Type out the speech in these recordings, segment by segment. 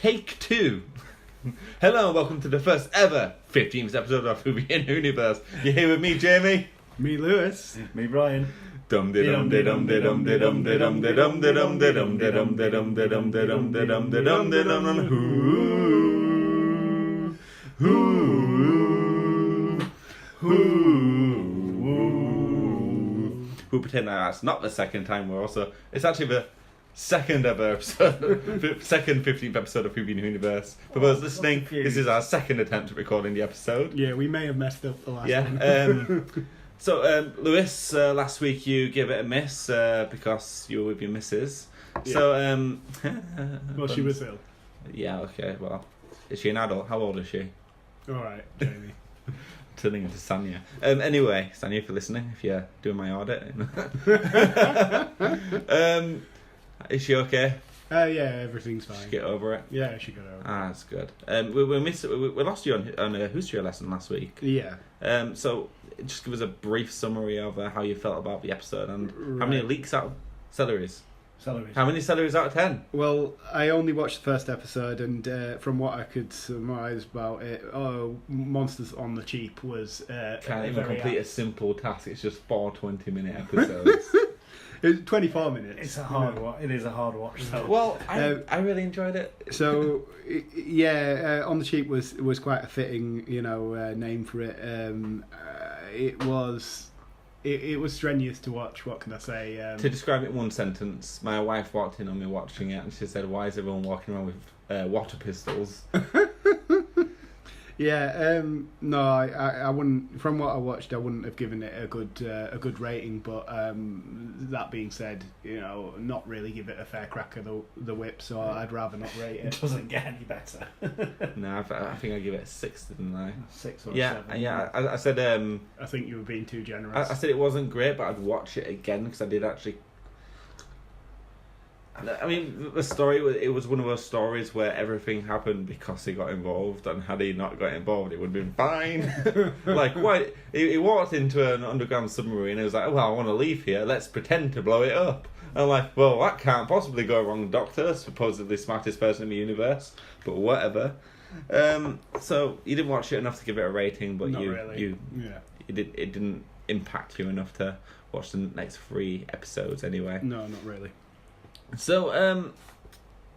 Take 2. Hello and welcome to the first ever 15th episode of Who and Whoniverse. You're here with me, Jamie. Me, Lewis. Me, Brian. Dum de dum de dum de dum de dum de dum de dum de dum de dum de dum de dum de dum de dum de dum de dum de dum. Who pretend that's not the second time we're also. It's actually the second ever episode, second 15th episode of Who and Whoniverse. For those listening, this is our second attempt at recording the episode. Yeah, we may have messed up the last one. So, Lewis, last week you gave it a miss because you were with your missus. Yeah. So, Well, she was ill. Yeah, okay, well, is she an adult? How old is she? Alright, Jamie. Turning into Sanya. Anyway, Sanya, if you're listening, if you're doing my audit. Is she okay? Yeah, everything's fine. Just get over it. Yeah, she got over it. Ah, that's good. We lost you on a history lesson last week. Yeah. So just give us a brief summary of how you felt about the episode and Right. how many leaks out of celeries. Celery. How many celeries out of 10? Well, I only watched the first episode, and from what I could surmise about it, Monsters on the Cheap was Can't even very complete a simple task. It's just 4 20-minute episodes. It was 24 minutes. It's a hard watch. It is a hard watch. So. Well, I really enjoyed it. So, yeah, On the Cheap was quite a fitting, name for it. It was strenuous to watch. What can I say? To describe it in one sentence, my wife walked in on me watching it and she said, "Why is everyone walking around with water pistols?" Yeah, no, I wouldn't. From what I watched, I wouldn't have given it a good rating. But that being said, not really give it a fair crack of the whip. So I'd rather not rate it. It doesn't get any better. No, I think I give it a 6, didn't I? 6 or 7. Yeah. I said. I think you were being too generous. I said it wasn't great, but I'd watch it again because I did actually. I mean, the story, it was one of those stories where everything happened because he got involved, and had he not got involved, it would have been fine. Like, why? He walked into an underground submarine and he was like, well, I want to leave here, let's pretend to blow it up. I'm like, well, that can't possibly go wrong, Doctor, supposedly smartest person in the universe, but whatever. So, you didn't watch it enough to give it a rating, but Not really. it didn't impact you enough to watch the next 3 episodes anyway. No, not really. So,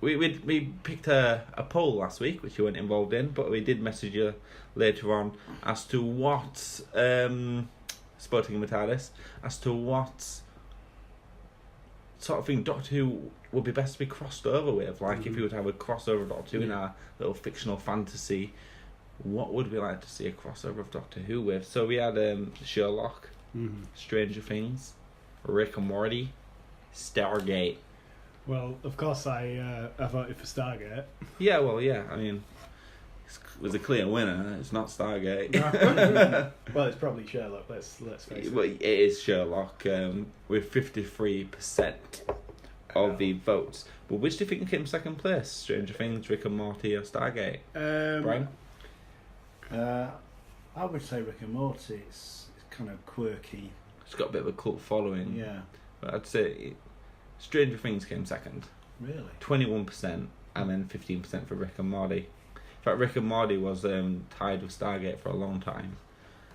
we picked a poll last week, which you weren't involved in, but we did message you later on as to what, Sporting Metalis, as to what sort of thing Doctor Who would be best to be crossed over with. Like, if you were to have a crossover of Doctor Who in our little fictional fantasy, what would we like to see a crossover of Doctor Who with? So we had Sherlock, Stranger Things, Rick and Morty, Stargate. Well, of course, I voted for Stargate. Yeah, well, yeah. I mean, it was a clear winner. It's not Stargate. Well, it's probably Sherlock. Let's face it. Well, it is Sherlock with 53% of the votes. But which do you think came second place? Stranger Things, Rick and Morty, or Stargate? Brian? I would say Rick and Morty. It's kind of quirky. It's got a bit of a cult following. Yeah. But I'd say Stranger Things came second. Really? 21%, and then 15% for Rick and Morty. In fact, Rick and Morty was tied with Stargate for a long time.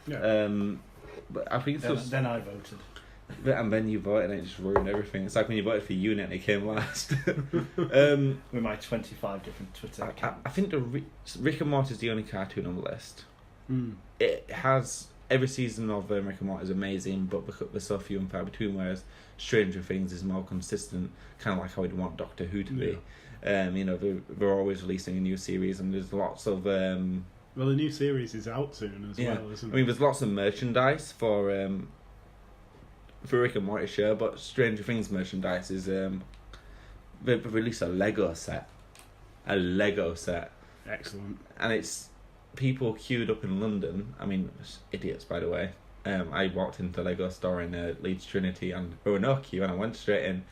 Yeah. But I think Then I voted. And then you voted and it just ruined everything. It's like when you voted for Unit and it came last. With my 25 different Twitter accounts. I think Rick and Morty is the only cartoon on the list. Mm. It has... Every season of Rick and Morty is amazing, but there's so few and far between, whereas Stranger Things is more consistent, kind of like how we'd want Doctor Who to be. They're always releasing a new series, and there's lots of... Well, the new series is out soon as well, isn't it? I mean, there's lots of merchandise for Rick and Morty, sure, but Stranger Things merchandise is... they've released a Lego set. Excellent. And it's... people queued up in London. I mean, idiots, by the way. I walked into the Lego store in Leeds Trinity and there were no queue, and I went straight in,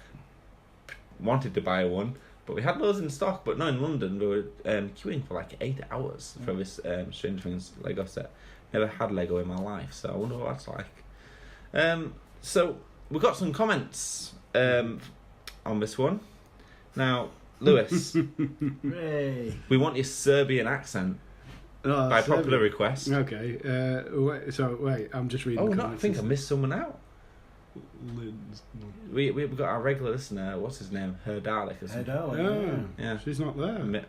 wanted to buy one, but we had loads in stock. But no, in London we were queuing for like 8 hours for this Stranger Things Lego set. Never had Lego in my life, so I wonder what that's like. So we got some comments on this one. Now, Lewis, Hooray. we want your Serbian accent by popular request. Okay. Wait, I'm just reading. Oh the no, I comments. think I missed someone out. Lynn's not- We've got our regular listener. What's his name? Herdalik or something. Oh, Yeah. she's not there.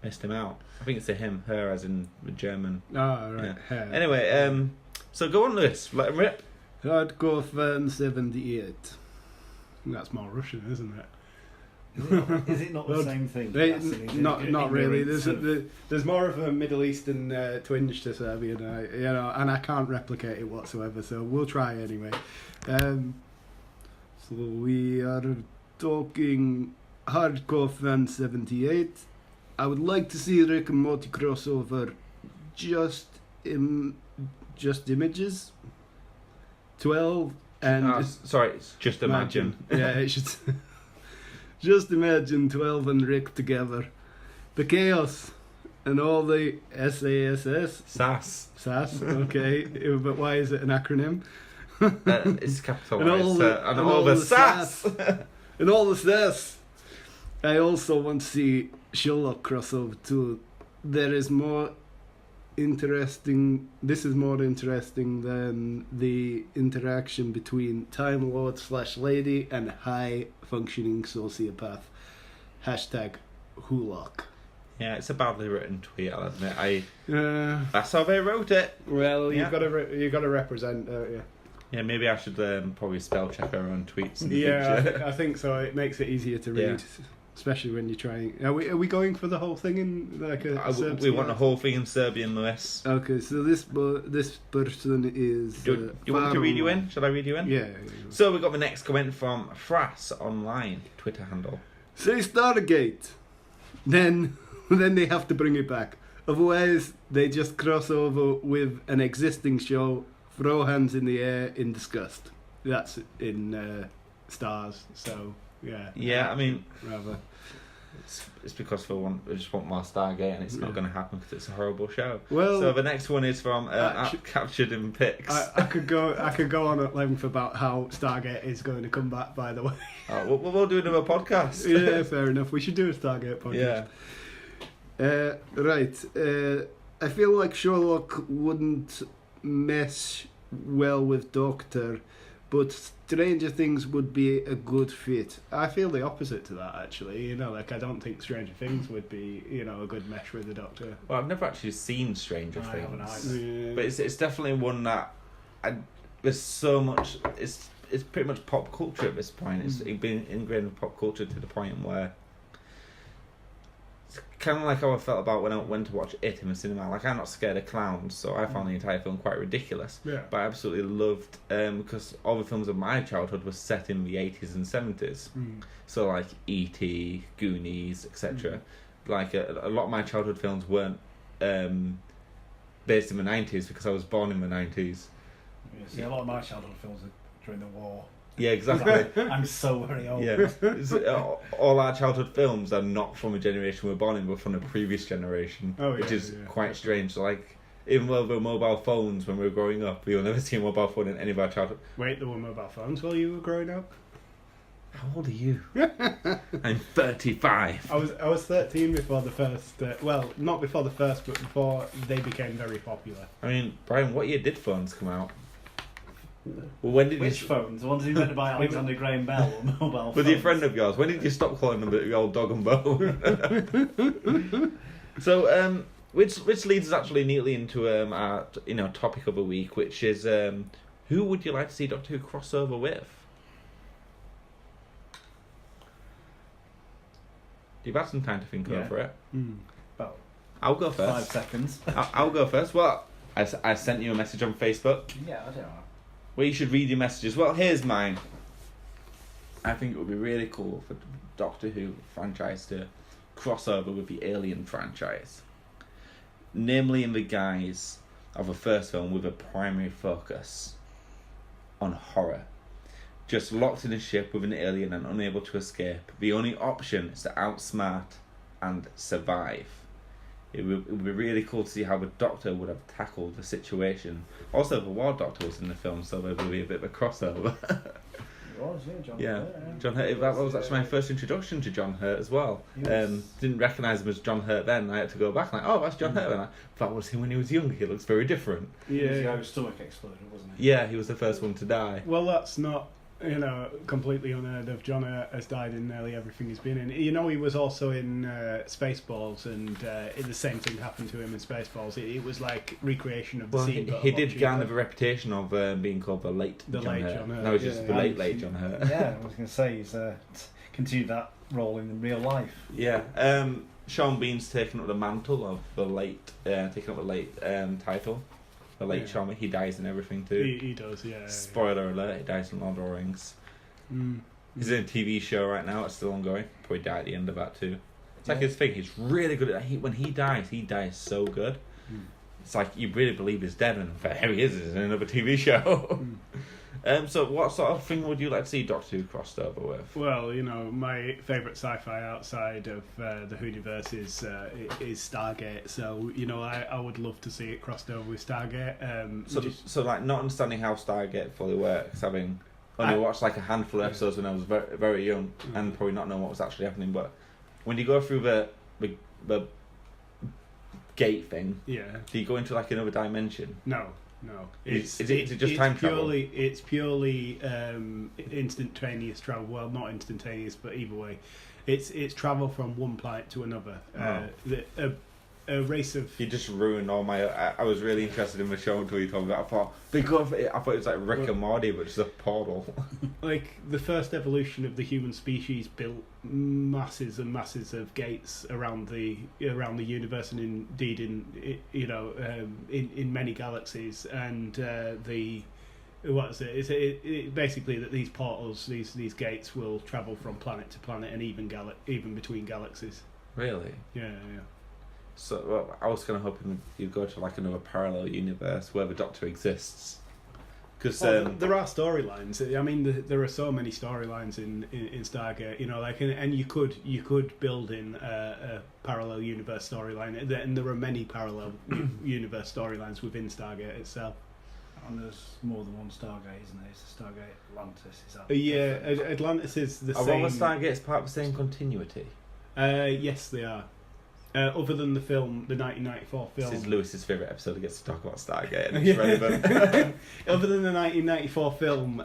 Missed him out. I think it's a him, her, as in the German. Oh, right. Yeah. Her. Anyway, so go on, Lewis. Let him rip. Hardcore fan 78. That's more Russian, isn't it? Is it not the same thing? Not really. There's more of a Middle Eastern twinge to Serbian, and I can't replicate it whatsoever. So we'll try anyway. So we are talking hardcore fan 78. I would like to see Rick and Morty crossover. Just images. 12 and sorry, it's just imagine. Yeah, it should. Just imagine 12 and Rick together. The chaos and all the SASS. SAS. Okay. But why is it an acronym? It's capitalised. And all the SAS. And all the sass. I also want to see Sherlock crossover too. There is more interesting. This is more interesting than the interaction between Time Lord / Lady and high functioning sociopath. #Wholock. Yeah, it's a badly written tweet. I'll admit. That's how they wrote it. Well, Yeah. you've got to represent, don't you? Yeah, maybe I should probably spell check our own tweets. In the Yeah, future. I think so. It makes it easier to read, especially when you're trying. Are we going for the whole thing in like a? We want the whole thing in Serbian, Lewis. Okay, so this person is. Do you want me to read you in? Should I read you in? Yeah. So we got the next comment from Frass online Twitter handle. Say Stargate, then they have to bring it back. Otherwise, they just cross over with an existing show. Throw hands in the air in disgust. That's in stars. So yeah. Yeah, I mean, rather. it's because we just want more Stargate, and it's not going to happen because it's a horrible show. Well, so the next one is from Captured in Pics. I could go on at length about how Stargate is going to come back. By the way. We'll do another podcast. Yeah, fair enough. We should do a Stargate podcast. Yeah. Right. I feel like Sherlock wouldn't mesh well with Doctor, but Stranger Things would be a good fit. I feel the opposite to that, actually. I don't think Stranger Things would be, a good mesh with the Doctor. Well, I've never actually seen Stranger I haven't Things, either. Yeah. but it's definitely one that there's so much. It's pretty much pop culture at this point. It's been ingrained in pop culture to the point where it's kind of like how I felt about when I went to watch It in the cinema. Like, I'm not scared of clowns, so I found the entire film quite ridiculous. Yeah. But I absolutely loved because all the films of my childhood were set in the 80s and 70s. So like E.T., Goonies, etc. Like a lot of my childhood films weren't based in the 90s because I was born in the 90s. A lot of my childhood films are during the war. Yeah, exactly. I'm so very old. Yeah, all our childhood films are not from a generation we're born in, but from a previous generation, which is quite strange. Like, even though there were mobile phones when we were growing up, you'll never see a mobile phone in any of our childhood. Wait, there were mobile phones while you were growing up? How old are you? I'm 35. I was 13 before the first. Well, not before the first, but before they became very popular. I mean, Brian, what year did phones come out? Well, when did Which phones? The ones you meant to buy Alexander Graham Bell or mobile phones? With your friend of yours, when did you stop calling them the old dog and bone? So, which leads us actually neatly into our topic of the week, which is who would you like to see Doctor Who crossover with? You've had some time to think over it. About I'll go 5 first. seconds. I'll go first. Well, I sent you a message on Facebook. Yeah, I don't know. Well, you should read your messages. Well, here's mine. I think it would be really cool for Doctor Who franchise to cross over with the Alien franchise. Namely in the guise of a first film with a primary focus on horror. Just locked in a ship with an alien and unable to escape. The only option is to outsmart and survive. It would be really cool to see how the Doctor would have tackled the situation. Also, the War Doctor was in the film, so there would be a bit of a crossover. It was, John Yeah, Hurt. John Hurt. That was actually my first introduction to John Hurt as well. Didn't recognise him as John Hurt then. I had to go back and that's John Hurt. And that was him when he was young. He looks very different. He was the guy whose stomach exploded, wasn't he? Yeah, he was the first one to die. Well, that's not, completely unheard of. John Hurt has died in nearly everything he's been in. He was also in Spaceballs, and the same thing happened to him in Spaceballs. It was like recreation of the scene. He did garner the reputation of being called the late John Hurt. No, he's just the late John Hurt. Yeah, I was going to say, he's continued that role in real life. Yeah. Sean Bean's taken up the mantle of the late, title. The late Sean, he dies in everything too. He does, yeah. Spoiler alert, he dies in Lord of the Rings. He's in a TV show right now, it's still ongoing. Probably die at the end of that too. It's like his thing, he's really good at when he dies so good. It's like you really believe he's dead, and here he is in another TV show. So what sort of thing would you like to see Doctor Who crossed over with? Well, my favourite sci-fi outside of the Whoniverse is Stargate. So, I would love to see it crossed over with Stargate. So like not understanding how Stargate fully works, having only watched like a handful of episodes when I was very, very young, and probably not knowing what was actually happening. But when you go through the gate thing, do you go into like another dimension? No. Is it just time travel? It's purely instantaneous travel. Well, not instantaneous, but either way, it's travel from one planet to another. A race of... You just ruined all my... I was really interested in the show until you told me that. I thought it was like Rick and Morty, but just a portal. Like, the first evolution of the human species built masses and masses of gates around the universe, and indeed in many galaxies. And what is it? It basically that these portals, these gates, will travel from planet to planet, and even between galaxies. Really? Yeah. So I was kind of hoping you'd go to like another parallel universe where the Doctor exists. Because there are storylines. I mean, there are so many storylines in Stargate. And you could build in a parallel universe storyline, and there are many parallel universe storylines within Stargate itself. And there's more than one Stargate, isn't there? It's the Stargate Atlantis. Is that? Atlantis is the same. same. Are all the Stargates part of the same continuity? Yes, they are. Other than the film, the 1994 film. This is Lewis's favourite episode. He gets to talk about Stargate, and it's relevant. Other than the 1994 film,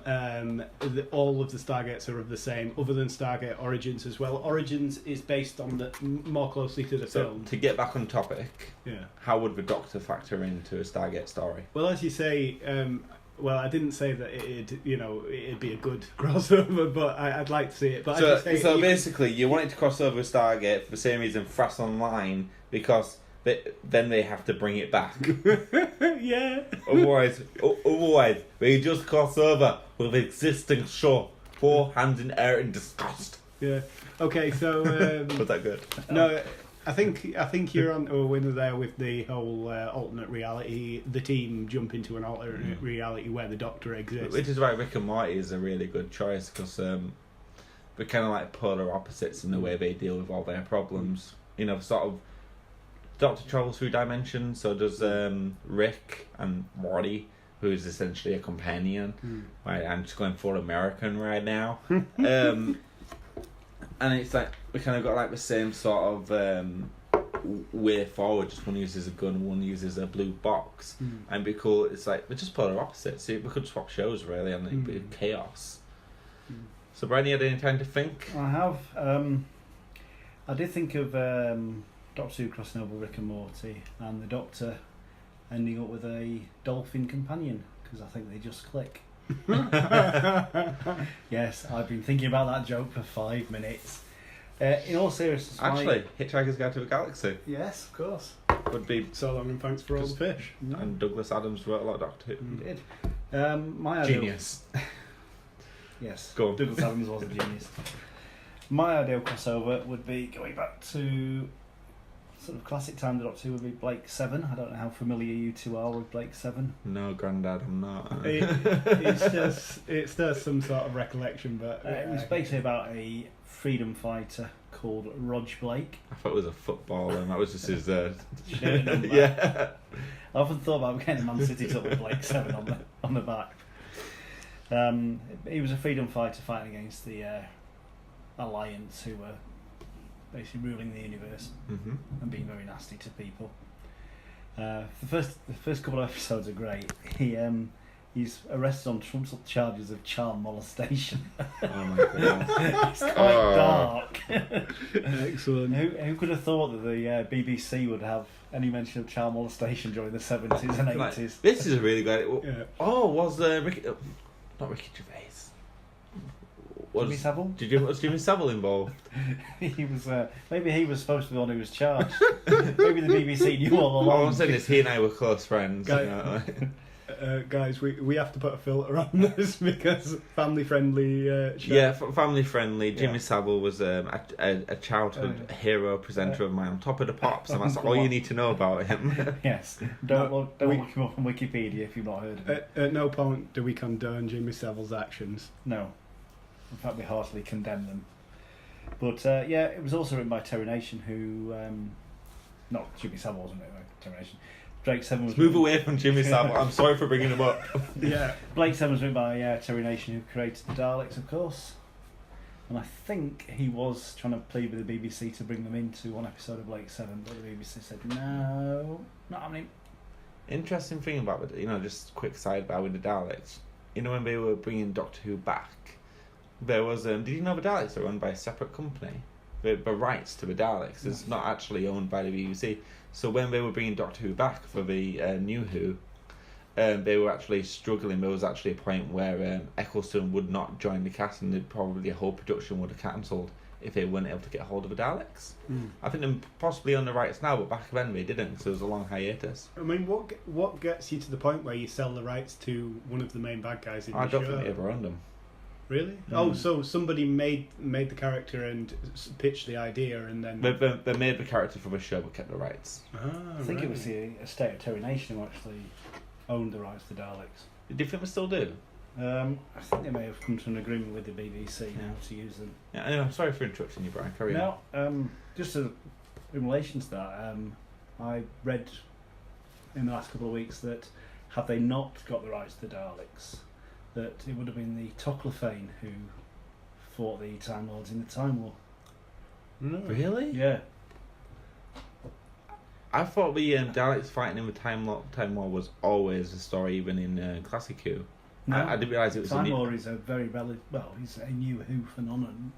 all of the Stargates are of the same. Other than Stargate Origins as well. Origins is based on more closely to the film. To get back on topic, how would the Doctor factor into a Stargate story? Well, as you say. Well, I didn't say that it'd be a good crossover, but I'd like to see it. But so basically, you want it to cross over with Stargate for the same reason Fast Online, because then they have to bring it back. Yeah. Otherwise, they just cross over with the existing show, four hands in air in disgust. Yeah. Okay. So. Was that good? No. I think you're on a winner there with the whole alternate reality. The team jump into an alternate reality where the Doctor exists. Which is why Rick and Morty is a really good choice, because they're kind of like polar opposites in the way they deal with all their problems. Sort of Doctor travels through dimensions, so does Rick and Morty, who is essentially a companion. Right, I'm just going full American right now. And it's like we kind of got like the same sort of way forward. Just one uses a gun, one uses a blue box, and be cool. It's like we're just polar opposites. So we could swap shows really, and it'd be chaos. So, Brian, you had any time to think? I have. I did think of Doctor Who crossing over Rick and Morty, and the Doctor ending up with a dolphin companion, because I think they just click. Yes, I've been thinking about that joke for 5 minutes. In all seriousness, actually, Hitchhiker's Guide to the Galaxy. Yes, of course. Would be So Long and Thanks for All the Fish. And Douglas Adams wrote a lot of Doctor Who. He did. My ideal... Genius. Yes, go on. Douglas Adams was a genius. My ideal crossover would be going back to sort of classic time the Doctor Who would be Blake 7. I don't know how familiar you two are with Blake 7. No, Grandad, I'm not. It's just some sort of recollection, but it was basically about a freedom fighter called Rog Blake. I thought it was a footballer, and that was just his. Yeah. I often thought about getting Man City to with Blake 7 on the back. He was a freedom fighter fighting against the Alliance, who were basically ruling the universe and being very nasty to people. The first couple of episodes are great. He's arrested on some sort of charges of child molestation. Oh my god. It's quite dark. Excellent. Who could have thought that the BBC would have any mention of child molestation during the 70s and 80s? Like, this is a really good. Yeah. Oh, was Ricky? Not Ricky Gervais. Jimmy Savile? Was Jimmy Savile involved? He was. Maybe he was supposed to be the one who was charged. Maybe the BBC knew all along. All I'm saying is he and I were close friends. Guys, we have to put a filter on this because family friendly. Show. Yeah, family friendly. Jimmy Yeah. Savile was a childhood hero presenter of mine on Top of the Pops, and that's all you need to know about him. Yes. Don't look him up on Wikipedia if you've not heard of it. At no point do we condone Jimmy Savile's actions. No. In fact, we heartily condemn them. But yeah, it was also written by Terry Nation, who not Jimmy Savile wasn't written by Terry Nation. Blake Seven was Move away from Jimmy Savile. I'm sorry for bringing him up. Yeah. Blake Seven was written by Terry Nation, who created the Daleks, of course. And I think he was trying to plead with the BBC to bring them into one episode of Blake Seven, but the BBC said no, not happening. Interesting thing about it, just quick sidebar with the Daleks. When they were bringing Doctor Who back, there was did you know the Daleks are owned by a separate company? The rights to the Daleks is not actually owned by the BBC. So when they were bringing Doctor Who back for the new Who, they were actually struggling. There was actually a point where Eccleston would not join the cast, and probably the whole production would have cancelled if they weren't able to get hold of the Daleks. I think they're possibly on the rights now, but back then they didn't, so there was a long hiatus. I mean, what gets you to the point where you sell the rights to one of the main bad guys in the show? I don't think they ever owned them. Really? Oh, so somebody made the character and pitched the idea, and then They made the character for the show but kept the rights. I think it was the estate of Terry Nation who actually owned the rights to Daleks. Do you think they still do? I think they may have come to an agreement with the BBC now to use them. Yeah, anyway, I'm sorry for interrupting you, Brian. Carry on. No, just in relation to that, I read in the last couple of weeks that had they not got the rights to the Daleks, that it would have been the Toclafane who fought the Time Lords in the Time War. Really? Yeah. I thought the Daleks fighting in the Time War was always a story, even in Classic Who. No, I didn't realise it was Time War is a very he's a new Who phenomenon.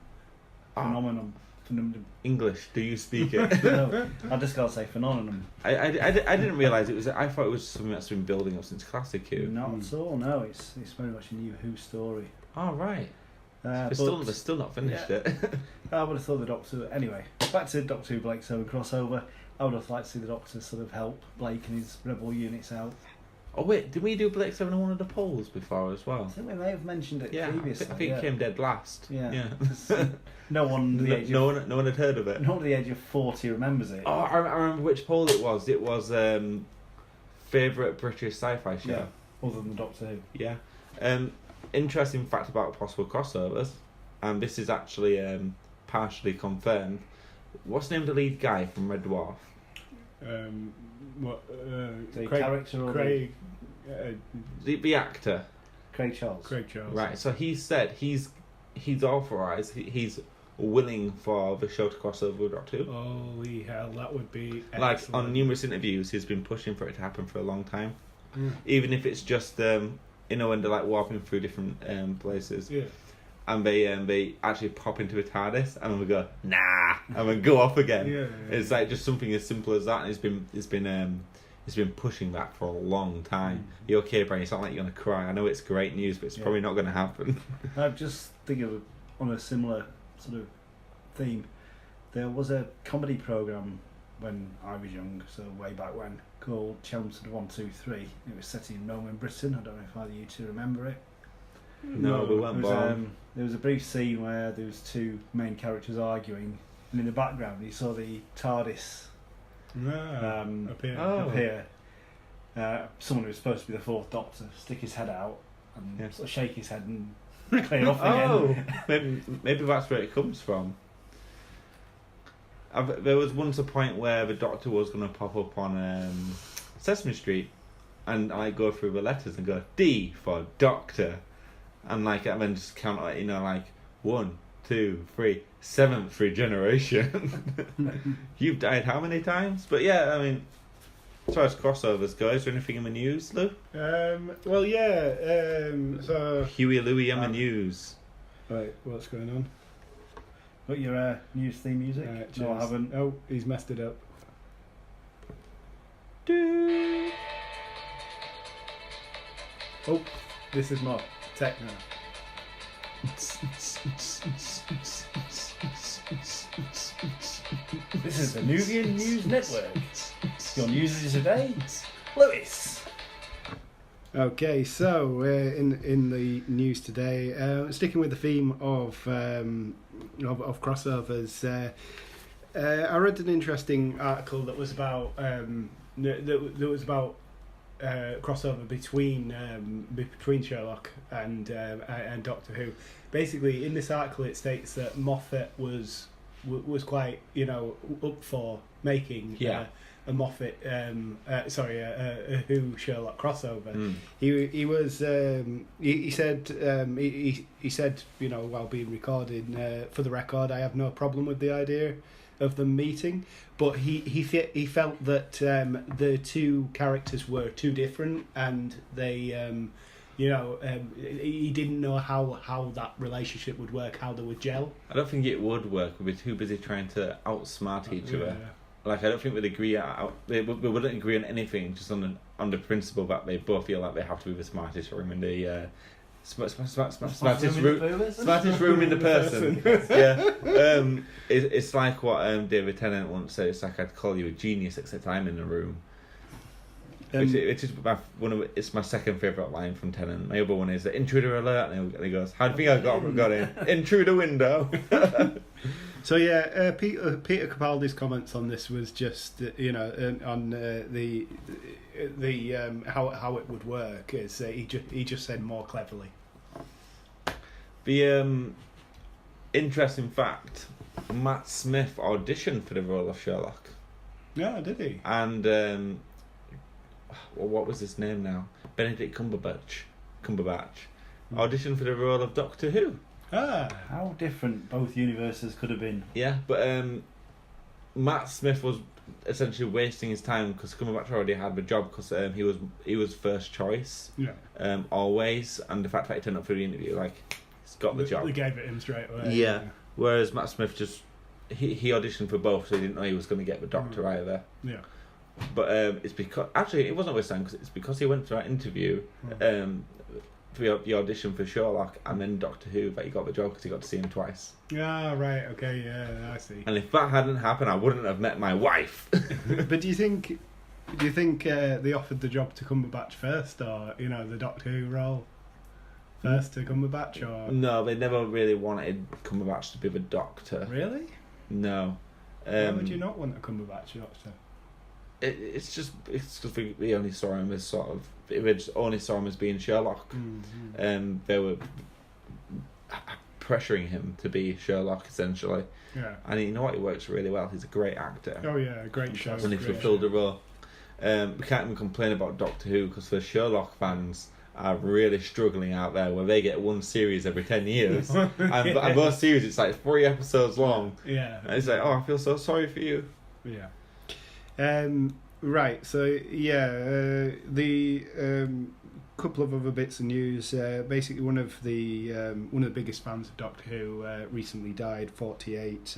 English, do you speak it? No, I just gotta say phenomenon. I didn't realise it was. I thought it was something that's been building up since Classic Who. Not at all. No, it's very much a new Who story. Oh right. They're still not finished it. I would have thought the Doctor. Anyway, back to Doctor Who Blake Seven crossover. I would have liked to see the Doctor sort of help Blake and his rebel units out. Oh wait, did we do Blake Seven on one of the polls before as well? I think we may have mentioned it Yeah, previously. I think it came dead last. Yeah. No one under the age no one had heard of it. no one under the age of 40 remembers it. Oh, I remember which poll it was. It was favourite British sci-fi show. Yeah, other than Doctor Who. Yeah. Interesting fact about possible crossovers, and this is actually partially confirmed. What's the name of the lead guy from Red Dwarf? The character or Craig? The actor. Craig Charles. Craig Charles. Right. So he said he's authorised. He's willing for the show to cross over with Doctor Who. Holy hell, that would be Like excellent. on numerous interviews, he's been pushing for it to happen for a long time. Even if it's just when they're like warping through different places. Yeah. And they actually pop into a TARDIS, and then we go nah, and then go off again. Yeah. It's like just something as simple as that, and it's been pushing that for a long time. You okay, Brian? It's not like you're gonna cry. I know it's great news, but it's probably not going to happen. I'm just thinking of on a similar sort of theme. There was a comedy programme when I was young, so way back when, called Chelmsford 123. It was set in Rome in Britain. I don't know if either you two remember it. No, we weren't born. There was a brief scene where there was two main characters arguing, and in the background you saw the TARDIS appear. Someone who was supposed to be the Fourth Doctor stick his head out and sort of shake his head and clear off again. Maybe that's where it comes from. There was once a point where the Doctor was going to pop up on Sesame Street, and I go through the letters and go D for Doctor. and then just count like 1, 2, 3, 7th regeneration. You've died how many times? But yeah, I mean, as far as crossovers go, is there anything in the news, Lou? Well, yeah. So Huey, Louie, and the news. right, what's going on? Got your news theme music? No, I haven't. Oh, he's messed it up. Oh, this is more techno. This is the Nubian News Network. Your news is today, Lewis. Okay, so in the news today, sticking with the theme of crossovers, I read an interesting article that was about crossover between Sherlock and Doctor Who. Basically, in this article, it states that Moffat was quite up for making a Moffat a Who Sherlock crossover. He was he said while being recorded, for the record, I have no problem with the idea of them meeting, but he felt that the two characters were too different, and they he didn't know how that relationship would work, how they would gel. I don't think it would work. We'd be too busy trying to outsmart each other. Like, I don't think we'd agree. We wouldn't agree on anything, just on the principle that they both feel like they have to be the smartest room in the smartest room in the person. Yeah. It's like what David Tennant once said. It's like, I'd call you a genius, except I'm in the room. It's my second favourite line from Tennant. My other one is the intruder alert, and he goes, "How do you think I got in? Intruder window." So yeah, Peter Capaldi's comments on this was just on the how it would work is he just said more cleverly. The interesting fact: Matt Smith auditioned for the role of Sherlock. Yeah, did he? And what was his name now? Benedict Cumberbatch auditioned for the role of Doctor Who. How different both universes could have been. Yeah, but Matt Smith was essentially wasting his time because Cumberbatch already had the job because he was first choice. Yeah. Always, and the fact that he turned up for the interview, like, he's got the job. They gave it him straight away. Yeah. Whereas Matt Smith he auditioned for both, so he didn't know he was going to get the Doctor either. Yeah. But it's because actually it wasn't wasting time because it's because he went to that interview. For the audition for Sherlock and then Doctor Who that he got the job because he got to see him twice. Ah, right, okay, yeah, I see. And if that hadn't happened, I wouldn't have met my wife. But do you think they offered the job to Cumberbatch first, or the Doctor Who role first to Cumberbatch, or no? They never really wanted Cumberbatch to be the Doctor. Really? No. Why would you not want a Cumberbatch Doctor? It's just we only saw him as sort of. We just only saw him as being Sherlock. Mm-hmm. They were pressuring him to be Sherlock essentially. Yeah. And you know what? He works really well. He's a great actor. Oh yeah, great show. And he fulfilled the role. We can't even complain about Doctor Who because the Sherlock fans are really struggling out there where they get one series every 10 years. and those series, it's like 3 episodes long. Yeah. And it's like, oh, I feel so sorry for you. Yeah. Right, so yeah, the couple of other bits of news. Basically, one of the biggest fans of Doctor Who recently died, 48,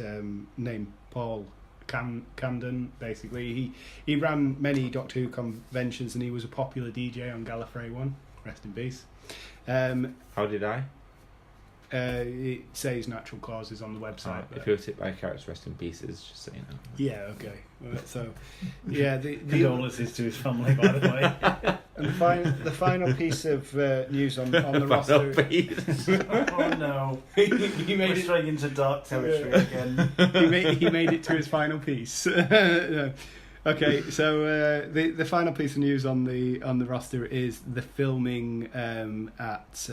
named Paul Camden. Basically, he ran many Doctor Who conventions and he was a popular DJ on Gallifrey 1. Rest in peace. How did I? It says natural causes on the website. If you're hit by characters, rest in pieces, just so you know. Yeah, okay. So, yeah, the condolences to his family, by the way. And the final piece of news on the roster. Oh no, he made it straight into dark territory again. He made it to his final piece. Okay, so the final piece of news on the roster is the filming at.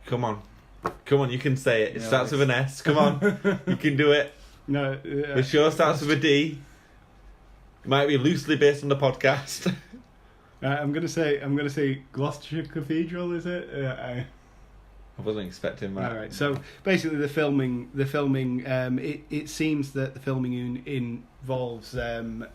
Come on, you can say it. It starts with an S. Come on, you can do it. No, the show starts with a D. Might be loosely based on the podcast. I'm gonna say Gloucester Cathedral. Is it? I wasn't expecting that. All right. So basically, the filming. It seems that the filming involves the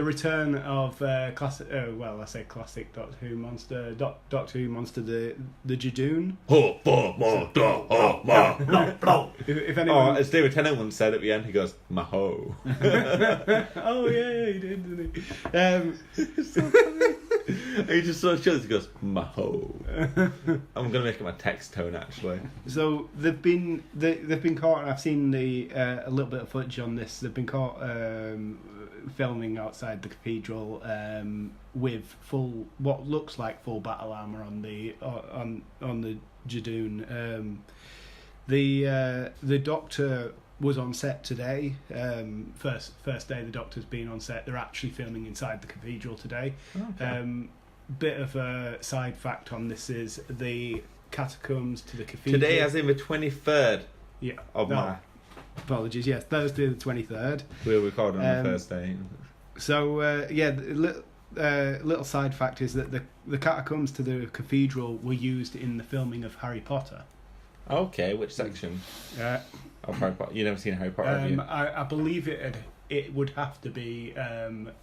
return of classic. I say classic Doctor Who monster. Doctor Who monster, the Jadoon. If anyone, as David Tennant once said at the end, he goes, "Maho." Oh yeah, he did, didn't he? He just sort of shows. He goes, "Maho." I'm gonna make it my text tone actually. So they've been caught. I've seen a little bit of footage on this. They've been caught filming outside the cathedral with what looks like full battle armor on the Jadoon. The Doctor was on set today. First day the Doctor's been on set. They're actually filming inside the cathedral today. Okay. Bit of a side fact on this is the catacombs to the cathedral. Today, as in the 23rd. Yeah. Of March. Apologies. Yes, Thursday the 23rd. We're recording on the Thursday. So little side fact is that the catacombs to the cathedral were used in the filming of Harry Potter. Okay, which section of Harry Potter? You've never seen Harry Potter, have you? I believe it would have to be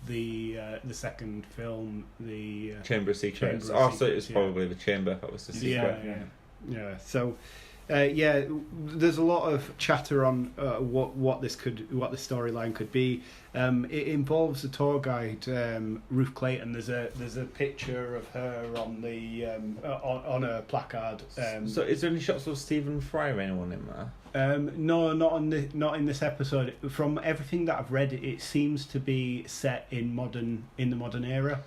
the second film, the Chamber of Secrets. Chamber of So it was Secrets, probably the chamber that was the secret. Yeah. So, there's a lot of chatter on what the storyline could be. It involves a tour guide, Ruth Clayton. There's a picture of her on the on a placard. So is there any shots of Stephen Fry or anyone in there? No, not in this episode. From everything that I've read, it seems to be set in the modern era.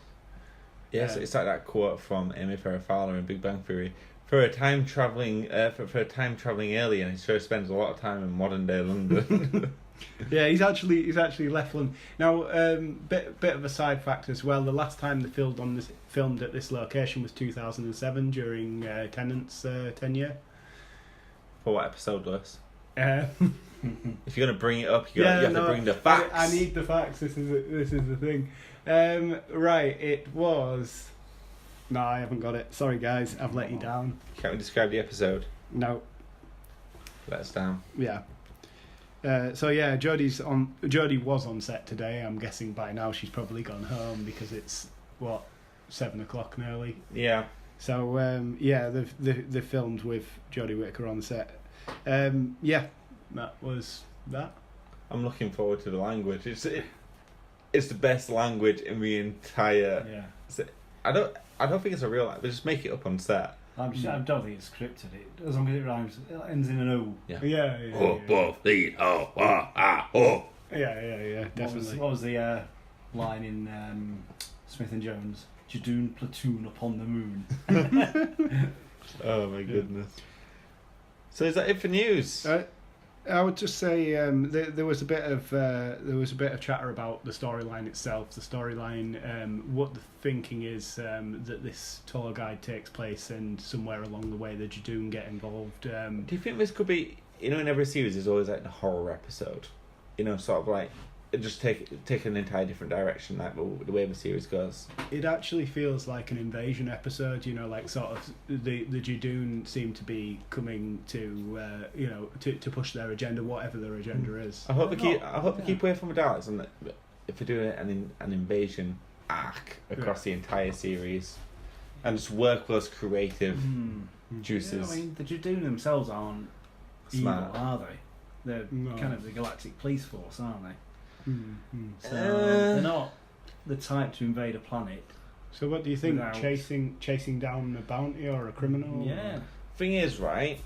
Yes, it's like that quote from Amy Farrah Fowler in Big Bang Theory. For a time traveling alien, he sure spends a lot of time in modern day London. Yeah, he's actually left London now. Bit of a side fact as well. The last time they filmed at this location was 2007 during Tennant's tenure. For what episode, Lewis? If you're gonna bring it up, you have to bring the facts. I need the facts. This is the thing. Right, it was. No, I haven't got it. Sorry, guys, I've let you down. Can't we describe the episode? No. Let us down. Yeah. Jodie was on set today. I'm guessing by now she's probably gone home because it's 7:00 nearly. Yeah. So they filmed with Jodie Whittaker on set. That was that. I'm looking forward to the language. It's the best language in the entire. Yeah. I don't think it's a real language. They just make it up on set. I don't think it's scripted. As long as it rhymes, it ends in an O. Yeah. Yeah. Definitely. What was the line in Smith and Jones? Jadoon platoon upon the moon. Oh my goodness. So is that it for news? I would just say there was a bit of chatter about the storyline itself. The storyline, what the thinking is that this tour guide takes place, and somewhere along the way the Jadoon get involved. Do you think this could be? In every series, there's always like the horror episode. Sort of like it just take an entire different direction, like the way the series goes. It actually feels like an invasion episode. Like sort of the Jadoon seem to be coming to to push their agenda, whatever their agenda is. I hope they keep away from the Daleks, and if they're doing an invasion arc across the entire series, and just work those creative juices. Yeah, I mean, the Jadoon themselves aren't smart, evil, are they? They're kind of the galactic police force, aren't they? So they're not the type to invade a planet. So what do you think? Chasing down a bounty or a criminal? Yeah. Thing is, right?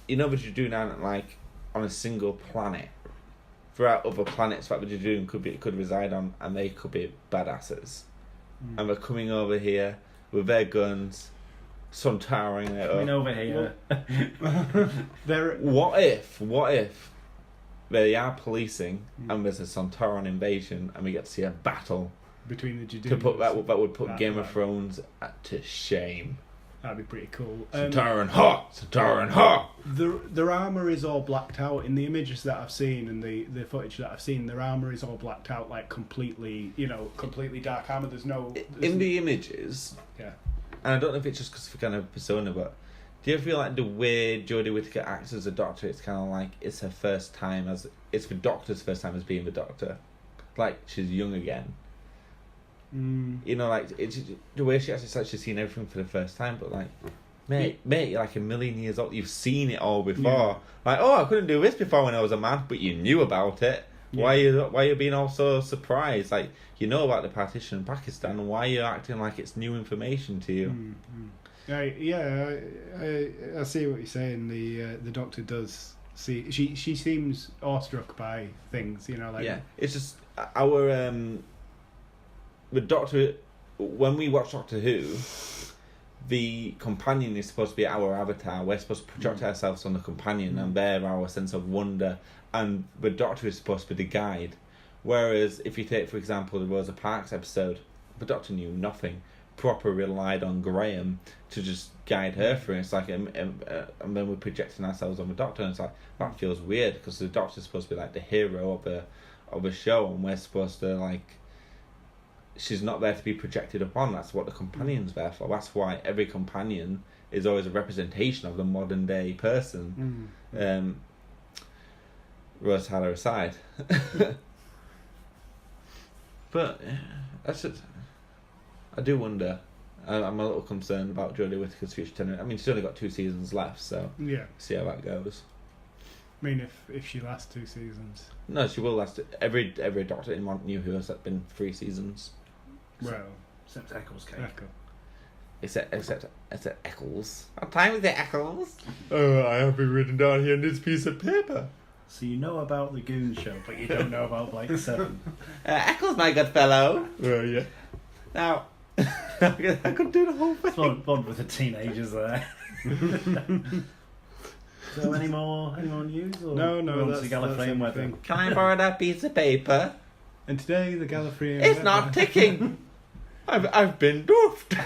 The Jadoon aren't like on a single planet. Throughout other planets that the Jadoon could reside on, and they could be badasses. And they're coming over here with their guns, Sontaring it up. Coming over here. What if they are policing and there's a Sontaran invasion and we get to see a battle between the Jadoon? That would put Game of Thrones to shame. That'd be pretty cool. Sontaran ha! their armour is all blacked out. In the images that I've seen and the footage that I've seen, their armour is all blacked out, like completely dark armour. There's in the images. Yeah. And I don't know if it's just because of kind of persona, but do you ever feel like the way Jodie Whittaker acts as a Doctor, it's kind of like it's her first time it's the Doctor's first time as being the Doctor, like she's young again. You know, like it's the way she acts, it's like she's seen everything for the first time, but like. Mate, you're like a million years old. You've seen it all before. Yeah. Like, I couldn't do this before when I was a man, but you knew about it. Yeah. Why are you being all so surprised? Like, you know about the partition in Pakistan, and why are you acting like it's new information to you? I see what you're saying. The Doctor does see. She seems awestruck by things. You know, like It's just our the Doctor. When we watch Doctor Who. The companion is supposed to be our avatar. We're supposed to project ourselves on the companion, and they're our sense of wonder. And the Doctor is supposed to be the guide. Whereas, if you take, for example, the Rosa Parks episode, the Doctor knew nothing. Proper relied on Graham to just guide her through. It's like, and then we're projecting ourselves on the Doctor, and it's like that feels weird because the Doctor's supposed to be like the hero of a show, and we're supposed to like. She's not there to be projected upon. That's what the companion's there for. That's why every companion is always a representation of the modern day person. Rose Tyler aside. But that's it. I do wonder. I'm a little concerned about Jodie Whittaker's future tenure. I mean, she's only got 2 seasons left, so see how that goes. I mean, if she lasts 2 seasons. No, she will last. Every Doctor in New Who has been 3 seasons. Well, except Eccles cake. Except Eccles. What time is it, Eccles? Oh, I have been written down here on this piece of paper. So you know about the Goon Show, but you don't know about Blake 7. Eccles, my good fellow. Well, yeah. Now, I could do the whole thing. Bond with the teenagers there. So any more news? Or no, that's the Gallifrey weather. Can I borrow that piece of paper? And today the Gallifrey It's weather. Not ticking. I've been dwarfed.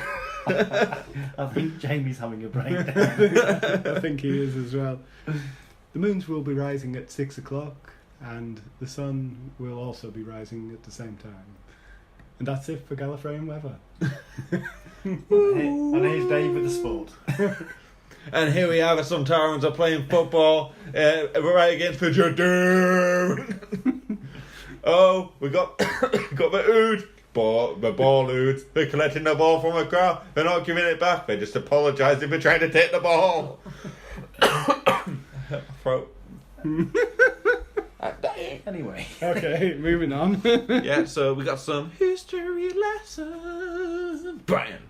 I think Jamie's having a break. I think he is as well. The moons will be rising at 6 o'clock, and the sun will also be rising at the same time. And that's it for Gallifreyan weather. And here's Dave with the sport. And here we have some Tarans are playing football right against the Jordan. Oh, we got the Ood. The ball Oods. They're collecting the ball from the crowd. They're not giving it back. They're just apologising for trying to take the ball. Throat. Anyway. Okay, moving on. Yeah, so we got some history lessons. Brian,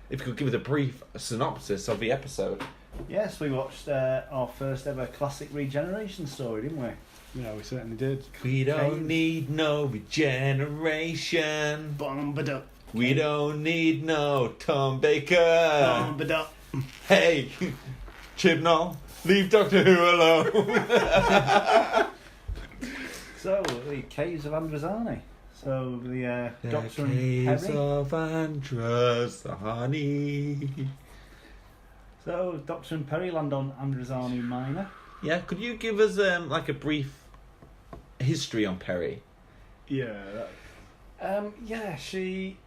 if you could give us a brief synopsis of the episode. Yes, we watched our first ever classic regeneration story, didn't we? Yeah, we certainly did. We don't need no regeneration. Bomb-a-dup. We don't need no Tom Baker. Bomb-a-dup. Hey, Chibnall, leave Doctor Who alone. So, the Caves of Androzani. So, the Doctor and Caves Perry. of Androzani. So, Doctor and Perry land on Androzani Minor. Yeah, could you give us like a brief history on Perry? Yeah. Yeah, she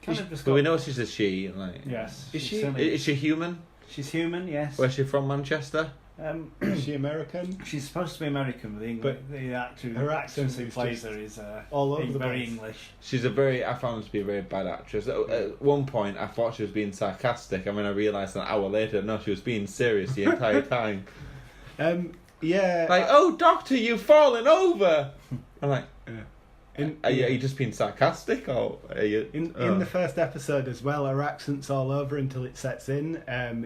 kind of just. But we know she's a she. Like, yes. Is she human? She's human. Yes. Where's she from? Manchester. Is she American? She's supposed to be American, but the actor, her accent who plays her is all over the very place. English. I found her to be a very bad actress. At one point, I thought she was being sarcastic, and then I realised an hour later, no, she was being serious the entire time. Yeah. Like, oh, Doctor, you've fallen over. I'm like, are you just being sarcastic, or are you? In the first episode as well, her accent's all over until it sets in.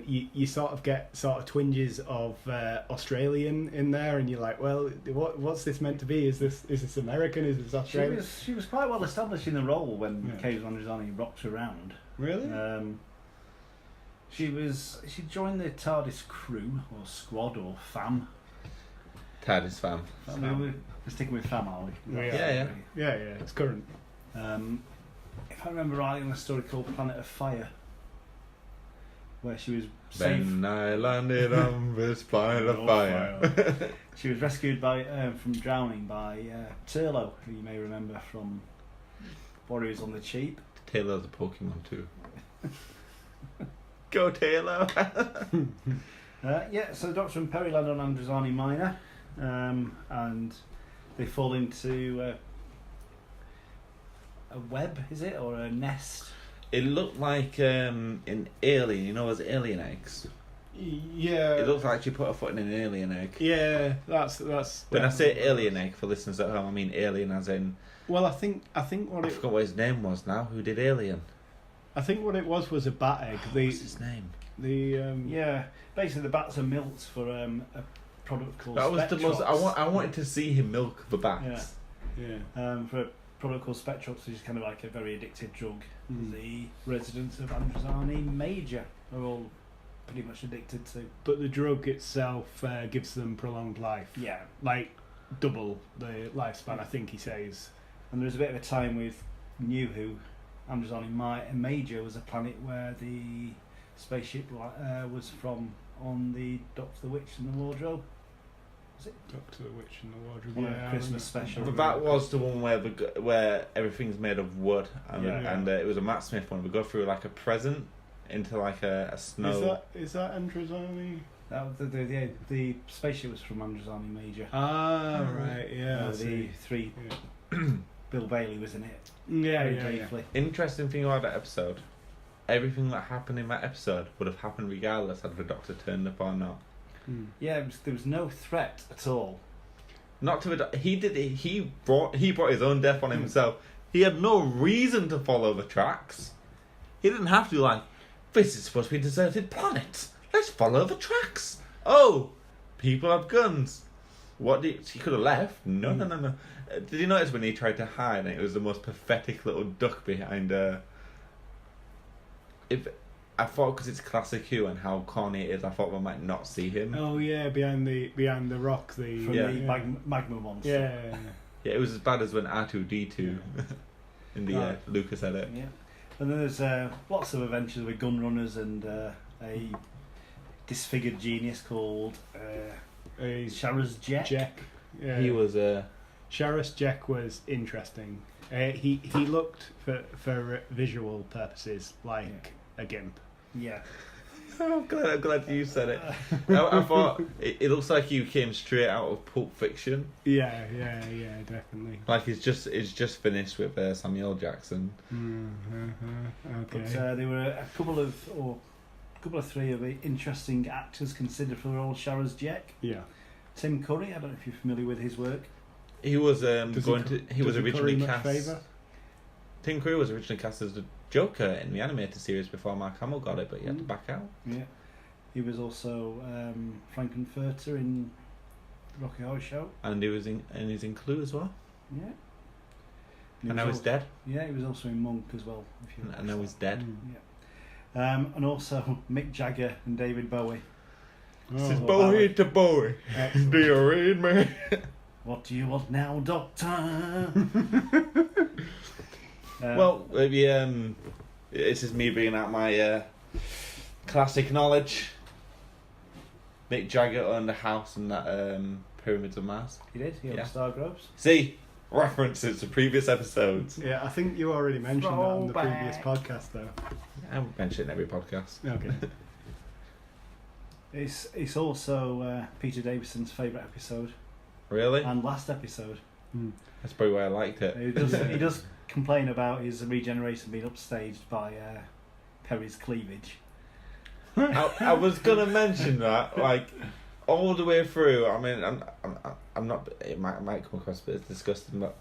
You sort of get twinges of Australian in there, and you're like, well, what's this meant to be? Is this American? Is this Australian? She was quite well established in the role when Caves of Androzani rocked around. Really? She joined the TARDIS crew or squad or fam. TARDIS fam. We're sticking with fam, are we? Yeah. It's current. If I remember rightly, in a story called Planet of Fire, where she was safe. Then I landed on this planet of fire. She was rescued from drowning by Turlo, who you may remember from Warriors on the Cheap. Taylor's a Pokemon too. Go Taylor! So the Doctor and Perry land on Androzani Minor, and they fall into a web, is it, or a nest? It looked like an alien, you know, as alien eggs. Yeah. It looks like she put her foot in an alien egg. Yeah, that's. When I say alien egg, for listeners at home, I mean alien as in. Well, I think I forgot what his name was now. Who did Alien? I think what it was a bat egg. What's his name? Basically the bats are milked for a product called. That was Spectrox. the most. I wanted to see him milk the bats. Yeah. For a product called Spectrox, which is kind of like a very addictive drug. The residents of Androzani Major are all pretty much addicted to. But the drug itself gives them prolonged life. Yeah. Like double the lifespan, I think he says. And there was a bit of a time with New Who. Androzani Major was a planet where the spaceship was from on the Doctor the Witch and the Wardrobe. Was it? Doctor the Witch and the Wardrobe. One of the Christmas special. But that was the one where everything's made of wood, and it was a Matt Smith one. We go through like a present into like a snow. Is that Androzani? The spaceship was from Androzani Major. Ah, right, yeah. The three. Yeah. Bill Bailey was in it. Yeah. Interesting thing about that episode, everything that happened in that episode would have happened regardless had the Doctor turned up or not. Yeah, there was no threat at all. Not to the he brought his own death on himself. He had no reason to follow the tracks. He didn't have to this is supposed to be a deserted planet. Let's follow the tracks. Oh, people have guns. He could have left. No. Did you notice when he tried to hide and it was the most pathetic little duck behind I thought because it's classic Who and how corny it is, I thought we might not see him. Oh yeah, behind the rock, the magma monster. Yeah, it was as bad as when R2D2 in the Lucas edit. Yeah, and then there's lots of adventures with gun runners and a disfigured genius called Sharaz Jack. Yeah. He was Sharaz Jack was interesting. He looked for visual purposes like a gimp. Yeah. I'm glad you said it. I thought it looks like you came straight out of Pulp Fiction. Yeah, definitely. Like it's just finished with Samuel Jackson. Okay. But there were a couple of three of the interesting actors considered for the role of Sharaz Jack. Yeah. Tim Curry, I don't know if you're familiar with his work. He was originally cast. Favour? Tim Curry was originally cast as the Joker in the animated series before Mark Hamill got it, but he had to back out. Yeah, he was also Frankenfurter in Rocky Horror Show, and he's in Clue as well. Yeah, and now he's dead. Yeah, he was also in Monk as well. And now he's dead. Yeah, and also Mick Jagger and David Bowie. This is Bowie to Bowie. Do you read me? What do you want now, Doctor? Well, maybe this is me bringing out my classic knowledge. Mick Jagger owned a house in that Pyramids of Mars. He did. He owned Stargroves. See, references to previous episodes. Yeah, I think you already mentioned that on the previous podcast, though. I mention it in every podcast. Okay. It's also Peter Davison's favourite episode. Really? And last episode. That's probably why I liked it. He does complain about his regeneration being upstaged by Perry's cleavage. I was gonna mention that, like, all the way through. I mean, I'm not. It might come across a bit disgusting, but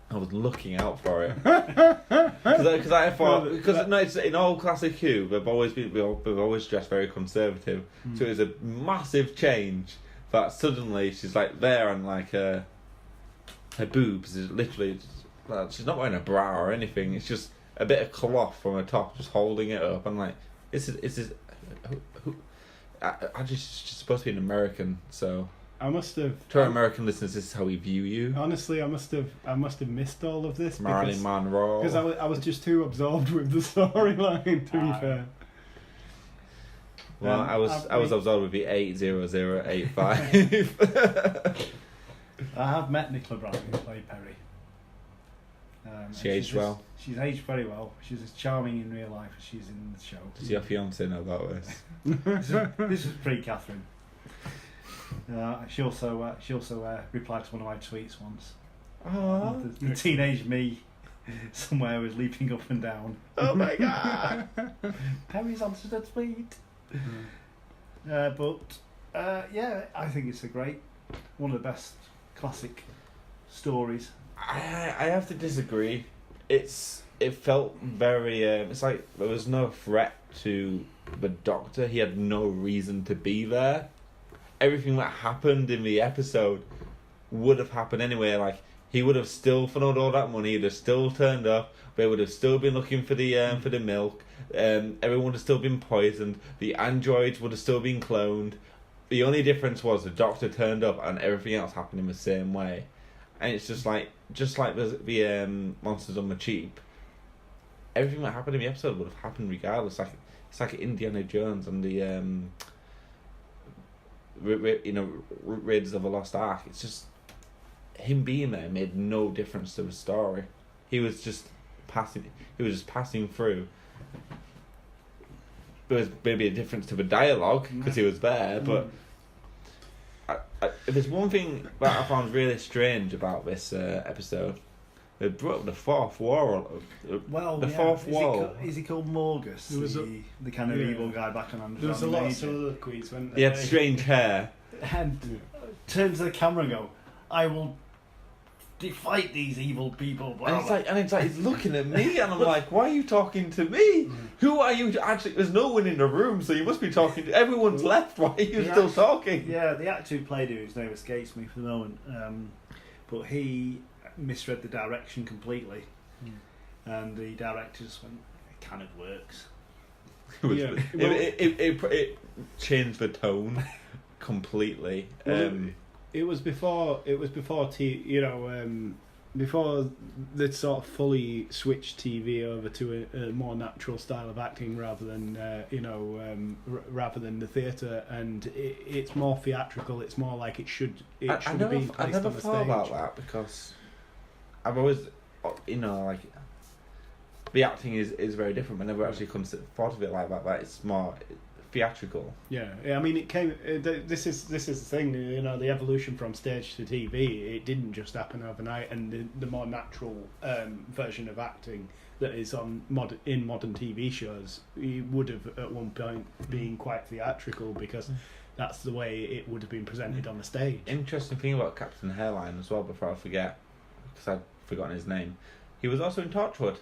I was looking out for it because I thought it's in all classic Who. We've always dressed very conservative, so it was a massive change. That suddenly she's like there and like her boobs is literally she's not wearing a bra or anything. It's just a bit of cloth from her top, just holding it up. I'm like, is this? I just supposed to be an American, so I must have. To our American listeners, this is how we view you. Honestly, I must have missed all of this. Marilyn Monroe. Because I was just too absorbed with the storyline. To be fair. Well, I was absorbed with the 80085. I have met Nicola Bryant, who played Perry. She aged well. She's aged very well. She's as charming in real life as she's in the show. Does your fiance know about this? This was pre-Catherine. She also replied to one of my tweets once. Oh, The teenage me somewhere was leaping up and down. oh my god! Perry's answered a tweet. I think it's one of the best classic stories. I have to disagree. It felt very. It's like there was no threat to the Doctor. He had no reason to be there. Everything that happened in the episode would have happened anyway. Like, he would have still funneled all that money. He'd have still turned up. They would have still been looking for the milk. Everyone would have still been poisoned. The androids would have still been cloned. The only difference was the Doctor turned up and everything else happened in the same way. And it's just like the monsters on the cheap. Everything that happened in the episode would have happened regardless. It's like Indiana Jones and the Raiders of the Lost Ark. It's just him being there made no difference to the story. He was just passing through. There was maybe a difference to the dialogue because he was there, but there's one thing that I found really strange about this episode. They broke the fourth wall. Fourth wall. Is he called Morgus? The kind of evil guy back on Andrew. There was a lot of soliloquies, weren't there? He had strange hair. And turn to the camera and go, "I will fight these evil people." Blah, and it's like he's looking at me, and I'm like, "Why are you talking to me? Who are you?" Actually, there's no one in the room, so you must be talking to. Everyone's left. Why are you still talking? Yeah, the actor who played him, his name escapes me for the moment, but he misread the direction completely, and the director just went, "It kind of works." It changed the tone completely. It was before before they'd sort of fully switched TV over to a more natural style of acting rather than rather than the theatre, and it's more theatrical. It's more like it should have been placed on the stage. I never thought about that because I've always, the acting is very different. I never actually thought of it like that. That it's more theatrical. Yeah. I mean, it came. This is the thing. The evolution from stage to TV. It didn't just happen overnight, and the more natural version of acting that is on in modern TV shows, it would have at one point been quite theatrical because that's the way it would have been presented on the stage. Interesting thing about Captain Hairline as well. Before I forget, because I've forgotten his name, he was also in Torchwood.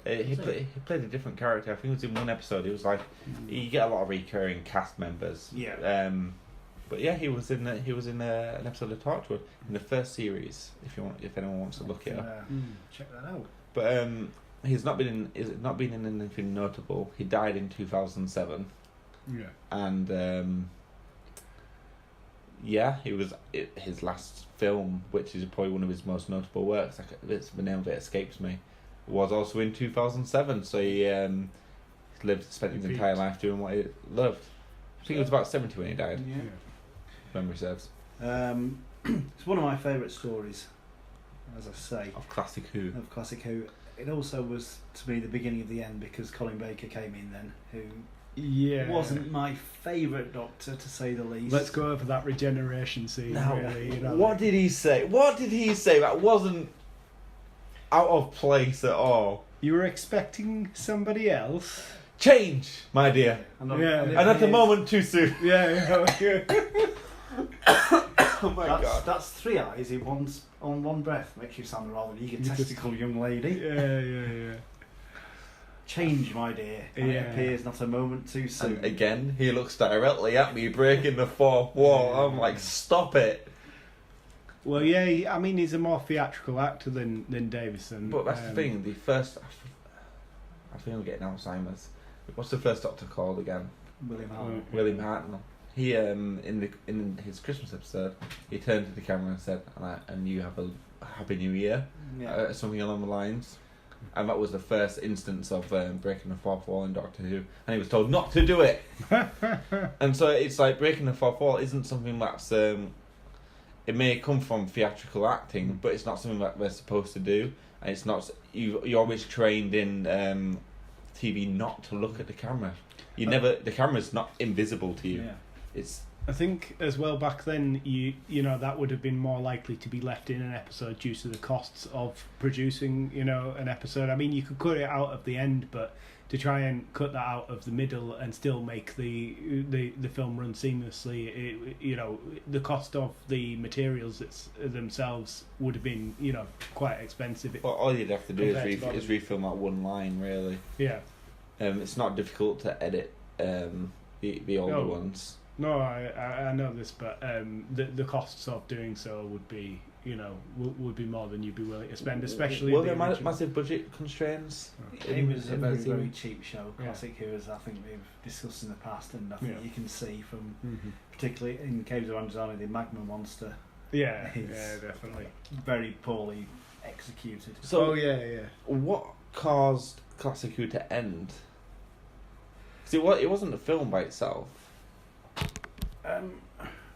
He played a different character. I think it was in one episode. It was like you get a lot of recurring cast members. Yeah. But yeah, he was in an episode of Torchwood in the first series. If anyone wants to look it up, check that out. But he's not been in anything notable. He died in 2007. Yeah. And he was his last film, which is probably one of his most notable works. The name of it escapes me. Was also in 2007, so he spent his entire life doing what he loved. I think he was about 70 when he died. Yeah. Memory serves. It's one of my favourite stories, as I say. Of Classic Who. It also was, to me, the beginning of the end because Colin Baker came in then, who wasn't my favourite Doctor, to say the least. Let's go over that regeneration scene. Now, really, what did he say? What did he say that wasn't out of place at all? You were expecting somebody else? Change, my dear. And at the moment, too soon. Yeah. Oh my god. That's 3 eyes on one breath. Makes you sound a rather egotistical young lady. Yeah. Change, my dear. And it appears not a moment too soon. And again, he looks directly at me, breaking the fourth wall. I'm like, stop it. Well, yeah, I mean, he's a more theatrical actor than Davison. But that's the thing. The first, I think I'm getting Alzheimer's. What's the first Doctor called again? William Hartnell. He in his Christmas episode, he turned to the camera and said, "And you have a Happy New Year," something along the lines. And that was the first instance of breaking the fourth wall in Doctor Who, and he was told not to do it. And so it's like breaking the fourth wall isn't something that's it may come from theatrical acting, but it's not something that they're supposed to do, and it's not. You're always trained in TV not to look at the camera. The camera's not invisible to you. Yeah. It's. I think as well back then, you know, that would have been more likely to be left in an episode due to the costs of producing, you know, an episode. I mean, you could cut it out of the end, but to try and cut that out of the middle and still make the film run seamlessly, you know, the cost of the materials themselves would have been, you know, quite expensive. Well, all you'd have to do is refilm that one line, really. Yeah. It's not difficult to edit the older ones. No, I know this, but the costs of doing so would be, you know, would be more than you'd be willing to spend, especially. Were there massive budget constraints? It was a very, very cheap show. Classic Who, as I think we've discussed in the past, and I think you can see from, particularly in Caves of Androzani, the magma monster. Yeah, definitely. Very poorly executed. So, yeah. What caused Classic Who to end? Because it wasn't a film by itself.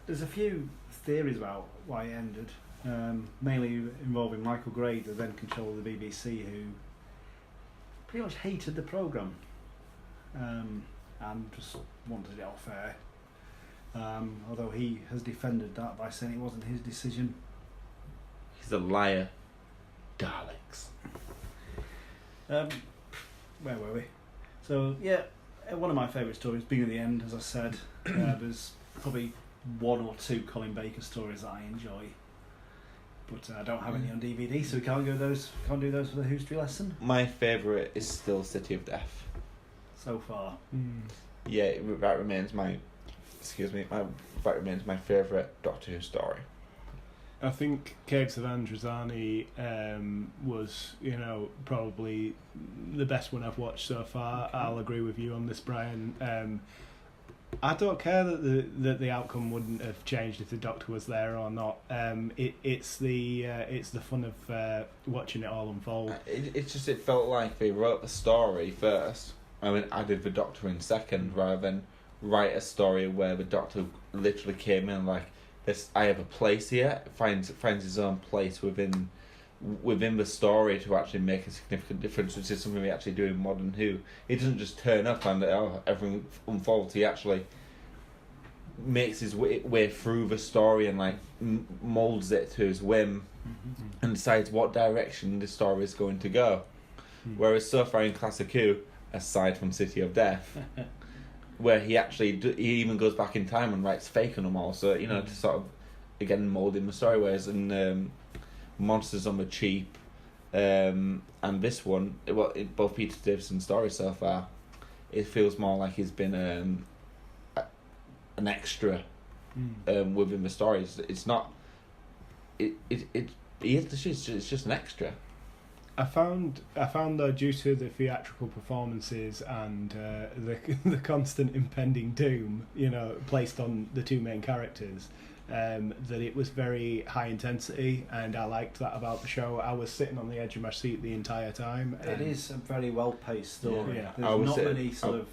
There's a few theories about why it ended, mainly involving Michael Gray, the then controller of the BBC, who pretty much hated the programme and just wanted it off air. Although he has defended that by saying it wasn't his decision. He's a liar. Daleks. Where were we? So, yeah, one of my favourite stories, being at the end, as I said, there's probably one or two Colin Baker stories that I enjoy, but I don't have any on DVD, so we can't do those for the history lesson. My favourite is still City of Death. So far. Yeah, that remains my favourite Doctor Who story. I think Caves of Androzani was, you know, probably the best one I've watched so far. Okay. I'll agree with you on this, Brian. I don't care that the outcome wouldn't have changed if the Doctor was there or not. It's the fun of watching it all unfold. It felt like they wrote the story first, and then added the Doctor in second, rather than write a story where the Doctor literally came in like this. I have a place here. Finds his own place within the story to actually make a significant difference, which is something we actually do in modern Who. He doesn't just turn up and everything unfolds. He actually makes his way through the story and like moulds it to his whim, and decides what direction the story is going to go. Whereas so far in Classic Who, aside from City of Death, where he even goes back in time and writes fake on them all, so you know, to sort of again mould in the story. Whereas in Monsters on the Cheap and this one, both Peter Davison's stories so far, it feels more like he's been an extra within the stories. It's not. It's just an extra. I found though, due to the theatrical performances and the constant impending doom, you know, placed on the two main characters, that it was very high intensity, and I liked that about the show. I was sitting on the edge of my seat the entire time. It is a very well paced story. Yeah. There's not many sort of.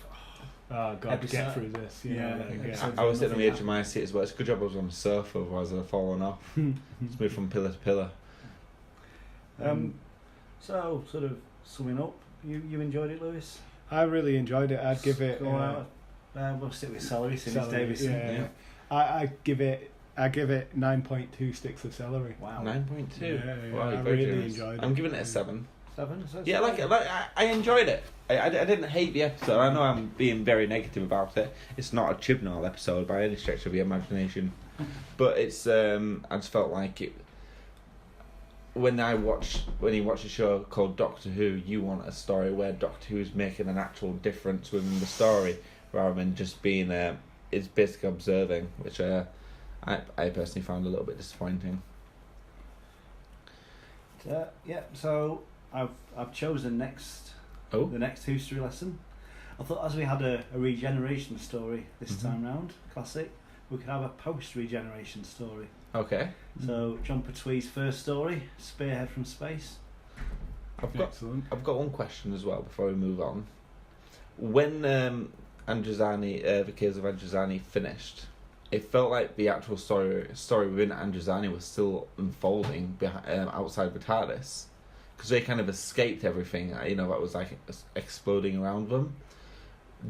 Oh God, get through this. I was sitting on the edge of my seat as well. It's a good job I was on the sofa, otherwise I'd have fallen off. Just moved from pillar to pillar. So, sort of summing up, you enjoyed it, Lewis? I really enjoyed it. I'd give it. We'll stick with celery, since it's Davison. Yeah. I give it 9.2 sticks of celery. Wow, 9.2. Yeah, wow, I really enjoyed it. I'm giving it a 7. 7. So yeah, I enjoyed it. I didn't hate the episode. I know I'm being very negative about it. It's not a Chibnall episode by any stretch of the imagination, but it's. I just felt like it. When you watch a show called Doctor Who, you want a story where Doctor Who is making an actual difference within the story, rather than just being it's basically observing, which I personally found a little bit disappointing. So I've chosen the next history lesson. I thought, as we had a regeneration story this time round, classic, we could have a post-regeneration story. Okay. So John Pertwee's first story, Spearhead from Space. Excellent. I've got one question as well before we move on. When Androzani, the Caves of Androzani finished, it felt like the actual story within Androzani was still unfolding outside the TARDIS, because they kind of escaped everything, that was like exploding around them.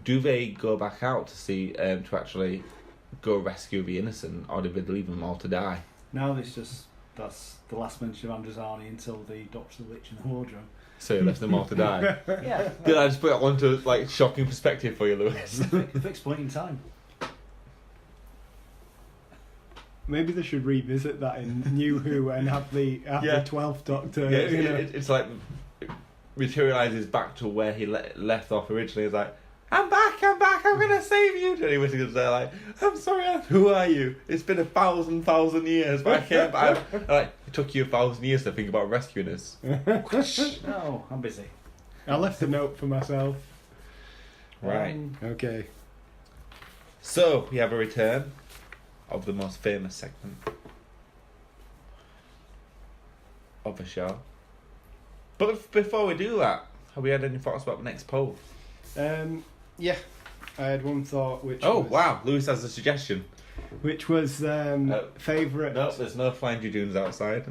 Do they go back out to see to actually go rescue the innocent, or do they leave them all to die? No, that's the last mention of Androzani until the Doctor, the Witch, and the Wardrobe. So you left them all to die. Yeah. Did I just put that onto like shocking perspective for you, Lewis? Fixed point in time. Maybe they should revisit that in New Who and have the 12th Doctor. Yeah, it's like materializes back to where he left off originally. It's like, I'm back, I'm gonna save you. Jodie Whittaker's there like, I'm sorry, who are you? It's been 1,000 years, but I came back. Like, it took you 1,000 years to think about rescuing us. No, I'm busy. I left a note for myself. Right. Okay. So, we have a return of the most famous segment of the show. But before we do that, have we had any thoughts about the next poll? Yeah, I had one thought, which Oh, was, wow, Lewis has a suggestion. which was favourite. No, there's no flying Judoons outside.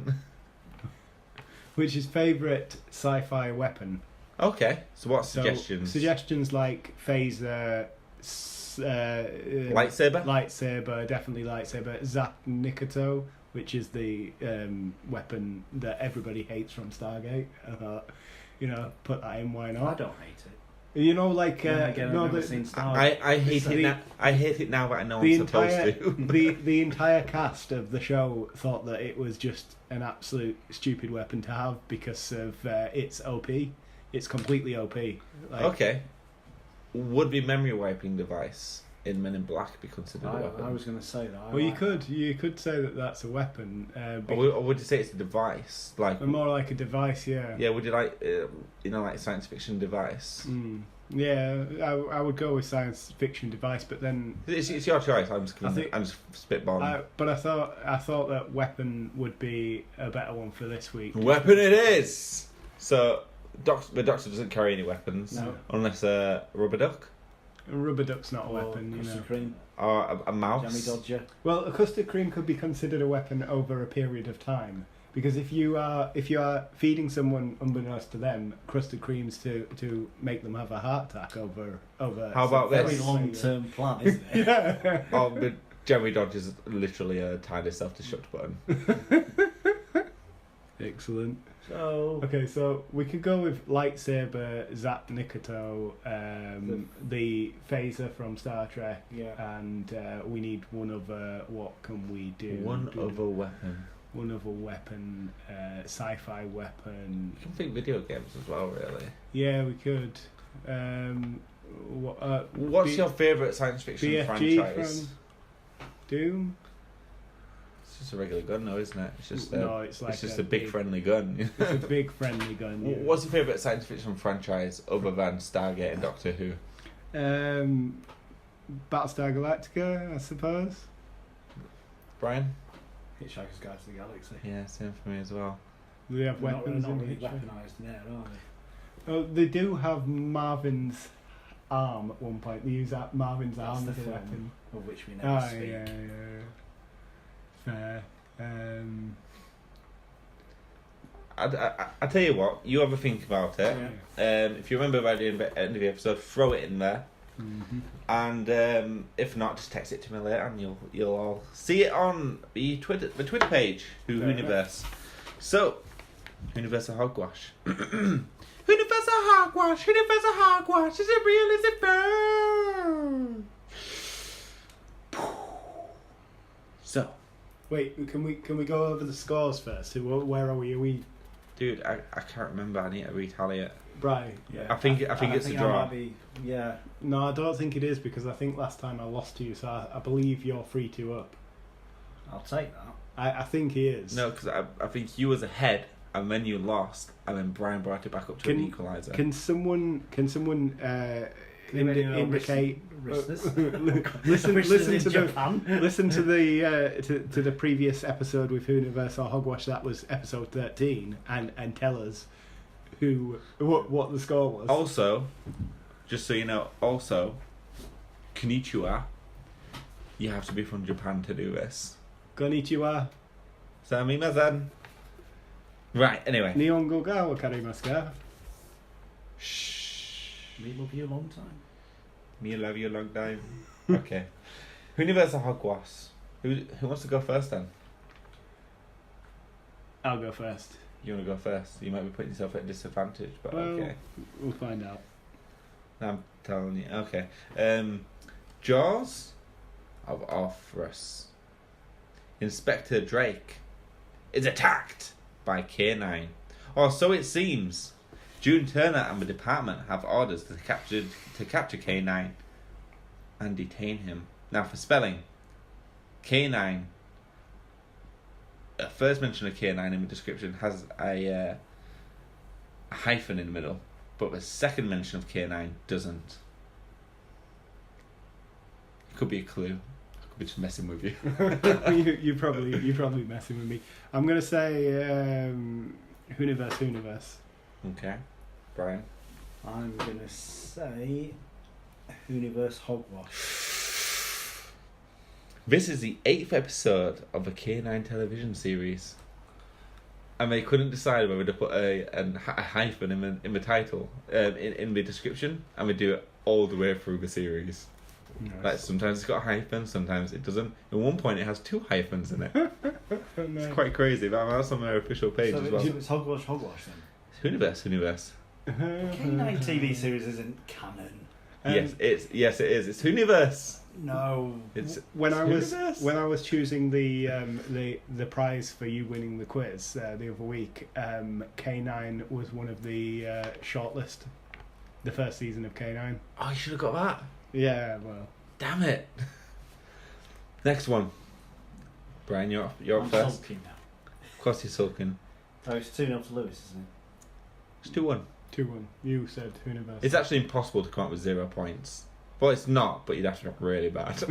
Which is favourite sci-fi weapon. Okay, so what So, suggestions? Suggestions like phaser, Lightsaber? definitely lightsaber. Zap Nikoto, which is the weapon that everybody hates from Stargate. I thought, put that in. Why I not? don't hate it. Like I've never seen Star Wars. I hate it now. I hate it now that I know the I'm supposed entire to. the entire cast of the show thought that it was just an absolute stupid weapon to have because of its OP. It's completely OP. Okay. Would the memory wiping device in Men in Black be considered a weapon? I was going to say that. Well, you could say that that's a weapon. Or would you say it's a device? Like more like a device, yeah. Yeah, would you like like science fiction device? Yeah, I would go with science fiction device, but then It's your choice. I'm just spitballing. but I thought that weapon would be a better one for this week. Weapon it is. So the Doctor doesn't carry any weapons, No. unless a rubber duck A rubber duck's not a Or weapon, custard cream, or a mouse. jammy dodger. Well, a custard cream could be considered a weapon over a period of time. Because if you are feeding someone unbeknownst to them custard creams to make them have a heart attack over How about Very this? long-term plan, isn't it? Yeah. Oh, the Jeremy Dodge is literally a tiny self-destruct button. Excellent. So Okay, so we could go with lightsaber, Zap Nikoto, the phaser from Star Trek, yeah, and we need one other. What can we do? One other weapon. One other weapon, sci-fi weapon. You can think video games as well, really. Yeah, we could. What's your favourite science fiction BFG franchise? from Doom? It's just a regular gun, though, isn't it? It's just it's just a big friendly gun. It's a big friendly gun. Yeah. What's your favourite science fiction franchise other than Stargate and Doctor Who? Battlestar Galactica, I suppose. Brian? Hitchhiker's Guide to the Galaxy. Yeah, same for me as well. Do they have weapons Not in really each? weaponised now, are they? Oh, they do have Marvin's arm at one point. They use Marvin's arm That's as the a film weapon. of which we never Oh, speak. yeah. Fair. I tell you what, you have a think about it. Yeah. If you remember by the end of the episode, throw it in there. Mm-hmm. And if not, just text it to me later, and you'll all see it on the Twitter page, Whoniverse. So, Universal Hogwash. Universal Hogwash. Universal Hogwash. Is it real? Is it fake? So, Wait, can we go over the scores first? Where are we? Are we dude, I can't remember. I need to retally it. right? Yeah. I think it's a draw. I might be, yeah. No, I don't think it is because I think last time I lost to you, so I believe you're 3-2 up. I'll take that. I think he is. No, because I think you was ahead, and then you lost, and then Brian brought it back up to an equaliser. Can someone indicate? Listen Listen to the previous episode with Whoniverse or Hogwash. That was episode 13, and tell us what the score was. Also, just so you know, konnichiwa. You have to be from Japan to do this. Konnichiwa. Sumimasen. Right, anyway. Nihongo ga wakarimasu ka? Shh. Me love you a long time. Me love you a long time. Okay. Whoniverse or Hogwarts? Who wants to go first then? I'll go first. You want to go first? You might be putting yourself at a disadvantage, but Well, okay. We'll find out. I'm telling you. Okay. Jaws of Orpheus. Inspector Drake is attacked by K9. Or so it seems. June Turner and the department have orders to capture K9 and detain him. Now for spelling. K9. First mention of K9 in the description has a hyphen in the middle, but the second mention of K9 doesn't. It could be a clue. I could be just messing with you. You're probably messing with me. I'm gonna say Whoniverse. Okay, Brian. I'm gonna say Whoniverse Hogwash. This is the 8th episode of the K9 television series, and they couldn't decide whether to put a hyphen in the title, in the description, and they do it all the way through the series. Nice. Like sometimes it's got a hyphen, sometimes it doesn't. At one point, it has 2 hyphens in it. It's quite crazy. But that's on their official page So as well. it's Hogwash then. Whoniverse. K9 TV series isn't canon. Yes, it is. It's Whoniverse. No. It's when I Whoniverse. was choosing the prize for you winning the quiz the other week, K9 was one of the shortlist. The first season of K9. Oh, you should have got that. Yeah, well. Damn it. Next one. Brian, you're up I'm first. sulking now. Of course you're sulking. Oh, it's 2-0 to Lewis, isn't It's 2-1. 2-1. You said Whoniverse. It's actually impossible to come up with 0 points. Well, it's not, but you'd have to look really bad.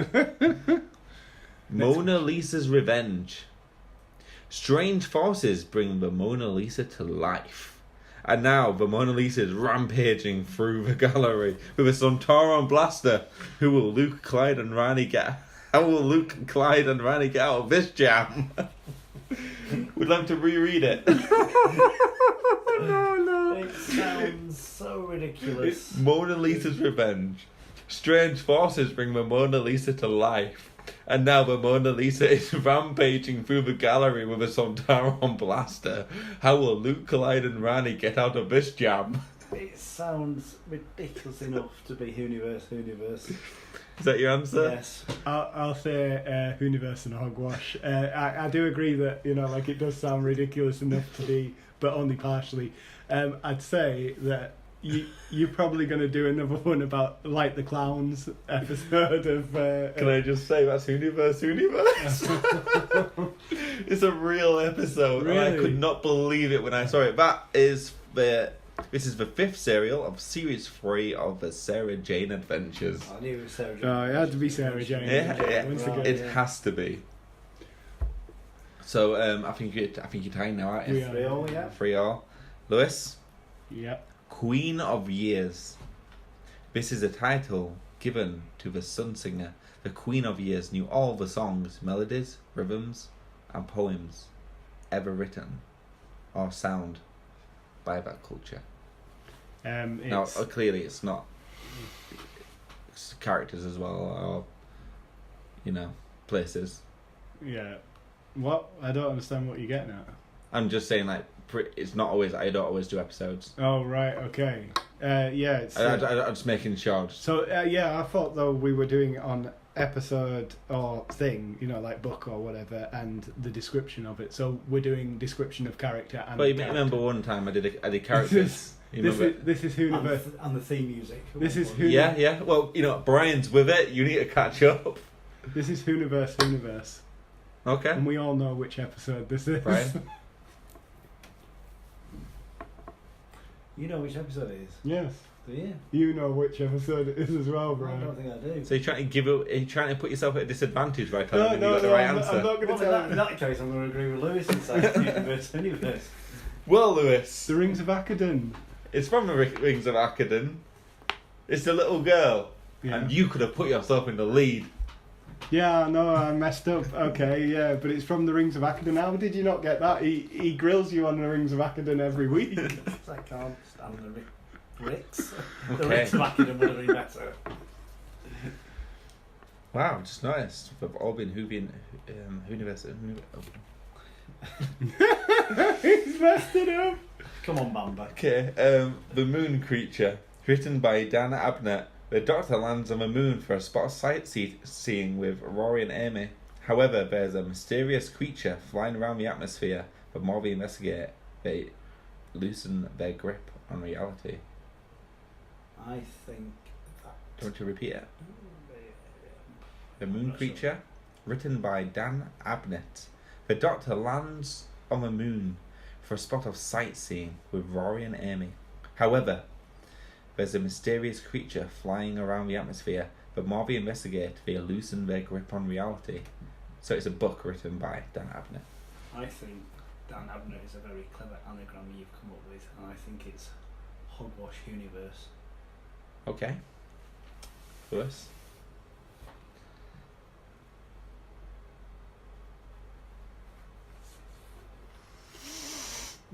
Mona Lisa's Revenge. Strange forces bring the Mona Lisa to life. And now the Mona Lisa is rampaging through the gallery with a Sontaran blaster. How will Luke, Clyde and Rani get out of this jam? We'd like to reread it. No. it? It sounds so ridiculous. Mona Lisa's Revenge. Strange forces bring the Mona Lisa to life. And now the Mona Lisa is rampaging through the gallery with a Sontaran blaster. How will Luke, Clyde and Rani get out of this jam? It sounds ridiculous enough to be Whoniverse. Is that your answer? Yes. I'll say Whoniverse and Hogwash. I do agree that like it does sound ridiculous enough to be, but only partially. I'd say that you're probably going to do another one about Like the Clowns episode of... Can I just say that's Whoniverse? It's a real episode. Really? I could not believe it when I saw it. This is the 5th serial of Series 3 of the Sarah Jane Adventures. I knew it was Sarah Jane. Oh, it had to be Sarah Jane. Once again. It has to be. So I think you're tying now, aren't you? We are. 3-0, yeah. 3-3. Lewis? Yep. Queen of Years. This is a title given to the Sun Singer. The Queen of Years knew all the songs, melodies, rhythms, and poems ever written or sound by that culture. Now, clearly it's not. It's characters as well, or places. Yeah. What? I don't understand what you're getting at. I'm just saying, like, it's not always. I don't always do episodes. Oh right, okay. Yeah. It's, I'm just making sure. So I thought though we were doing it on episode or thing, like book or whatever, and the description of it. So we're doing description of character and. But you character. remember one time I did characters. This is Whoniverse. And the theme music. This is who. Yeah. Well, Brian's with it. You need to catch up. This is Whoniverse. Okay. And we all know which episode this is. Brian? You know which episode it is? Yes. Do you? You know which episode it is as well, I Brian. don't think I do. So you're trying to put yourself at a disadvantage by telling me you No, got the right I'm answer. not going to Well, tell in you. that case, I'm going to agree with Lewis and say Whoniverse. Well, Lewis, The Rings of Akadon. it's from the Rings of Akadon. It's the little girl. Yeah. And you could have put yourself in the lead. Yeah, no, I messed up. Okay, yeah, but it's from the Rings of Akadon. How did you not get that? He grills you on the Rings of Akadon every week. I can't stand the Ricks. The Okay. Ricks back in would have been better. Wow, just noticed. We've all been Whoniverse. He's messed it up. Come on, Bamba. Okay, The Moon Creature, written by Dan Abnett. The Doctor lands on the moon for a spot of sightseeing with Rory and Amy. However, there's a mysterious creature flying around the atmosphere. The more they investigate, they loosen their grip on reality. I think that... Do you want to repeat it? The Moon Creature, written by Dan Abnett. The Doctor lands on the moon for a spot of sightseeing with Rory and Amy. However, there's a mysterious creature flying around the atmosphere. The more they investigate, they loosen their grip on reality. So it's a book written by Dan Abnett. I think Dan Abnett is a very clever anagram you've come up with, and I think it's Hogwash Universe. Okay. Lewis?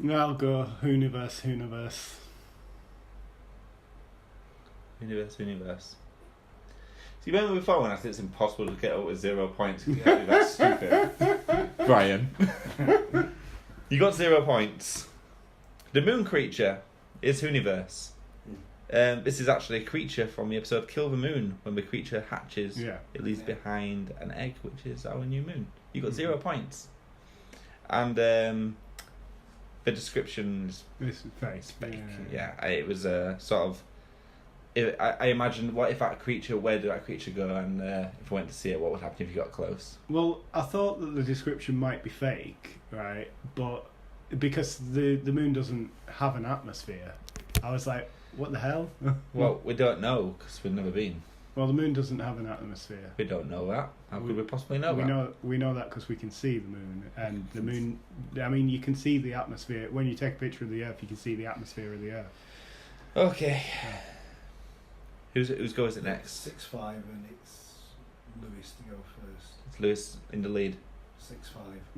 I'll go Whoniverse. Whoniverse. See, remember before when I said it's impossible to get up with 0 points because you can't do that stupid? Brian. You got 0 points. The Moon Creature is Whoniverse. This is actually a creature from the episode Kill the Moon. When the creature hatches, it leaves behind an egg, which is our new moon. You got 0 points. And the description is fake. Yeah, it was sort of... I imagined, what if that creature, where did that creature go? And if I went to see it, what would happen if you got close? Well, I thought that the description might be fake, right? But because the moon doesn't have an atmosphere, I was like, what the hell? Well, we don't know because we've never been. Well, the moon doesn't have an atmosphere. We don't know that. How could we possibly know that? We know that because we can see the moon, and the moon. I mean, you can see the atmosphere when you take a picture of the Earth. You can see the atmosphere of the Earth. Okay. Whose go is it next? 6-5, and it's Lewis to go first. It's Lewis in the lead. 6-5.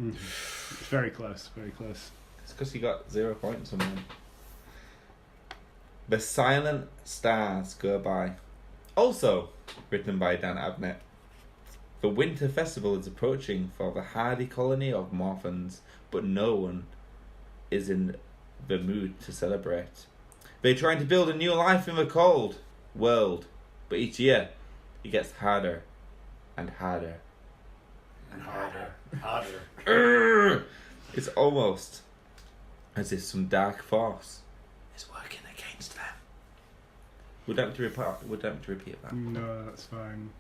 It's very close. Very close. It's because you got 0 points on them. The Silent Stars Go By. Also written by Dan Abnett. The winter festival is approaching for the hardy colony of Morphans, but no one is in the mood to celebrate. They're trying to build a new life in the cold world, but each year it gets harder and harder And harder. It's almost as if some dark force is working against them. Would like to repeat that? No, that's fine.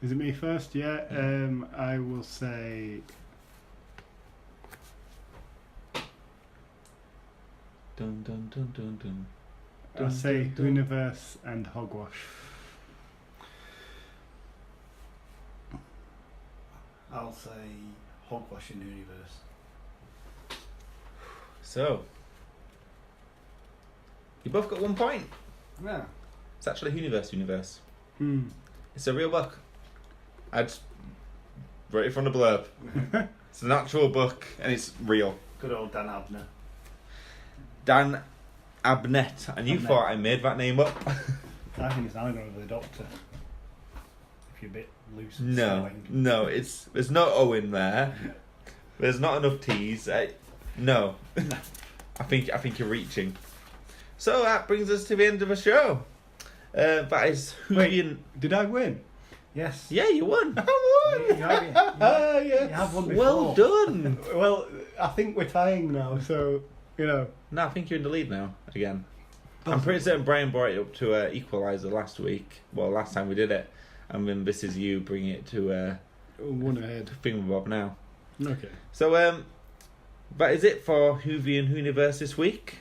Is it me first? Yeah. I will say. Dun dun dun dun dun. I'll say Whoniverse and Hogwash. I'll say Hogwash in Universe. So, you both got 1 point. Yeah. It's actually Universe. Hmm. It's a real book. I just wrote it from the blurb. It's an actual book and it's real. Good old Dan Abnett. Dan Abnett. And you thought I made that name up? I think it's an anagram of the Doctor. If you're a bit loose and No, there's no O in there. There's not enough T's. No. I think you're reaching. So that brings us to the end of the show. That is Did I win? Yes. Yeah, you won. You Yes. have won before. Well done. Well, I think we're tying now, so No, I think you're in the lead now again. I'm pretty certain Brian brought it up to equaliser last week. Well, last time we did it, and then this is you bringing it to one ahead. Thingamabob now. Okay. So that is it for Whovie and Whoniverse this week.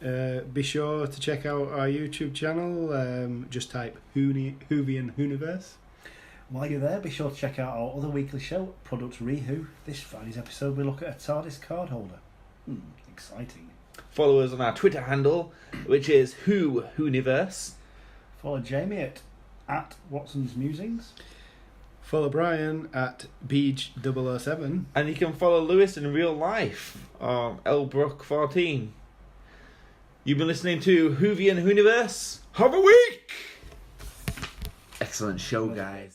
Be sure to check out our YouTube channel. Just type Whovie and Whoniverse. While you're there, be sure to check out our other weekly show, Product Rehu. This Friday's episode, we look at a TARDIS card holder. Exciting. Follow us on our Twitter handle, which is Whoniverse. Follow Jamie at Watson's Musings. Follow Brian at Beej007. And you can follow Lewis in real life on Elbrook14. You've been listening to Whovian Whoniverse. Have a week! Excellent show, guys.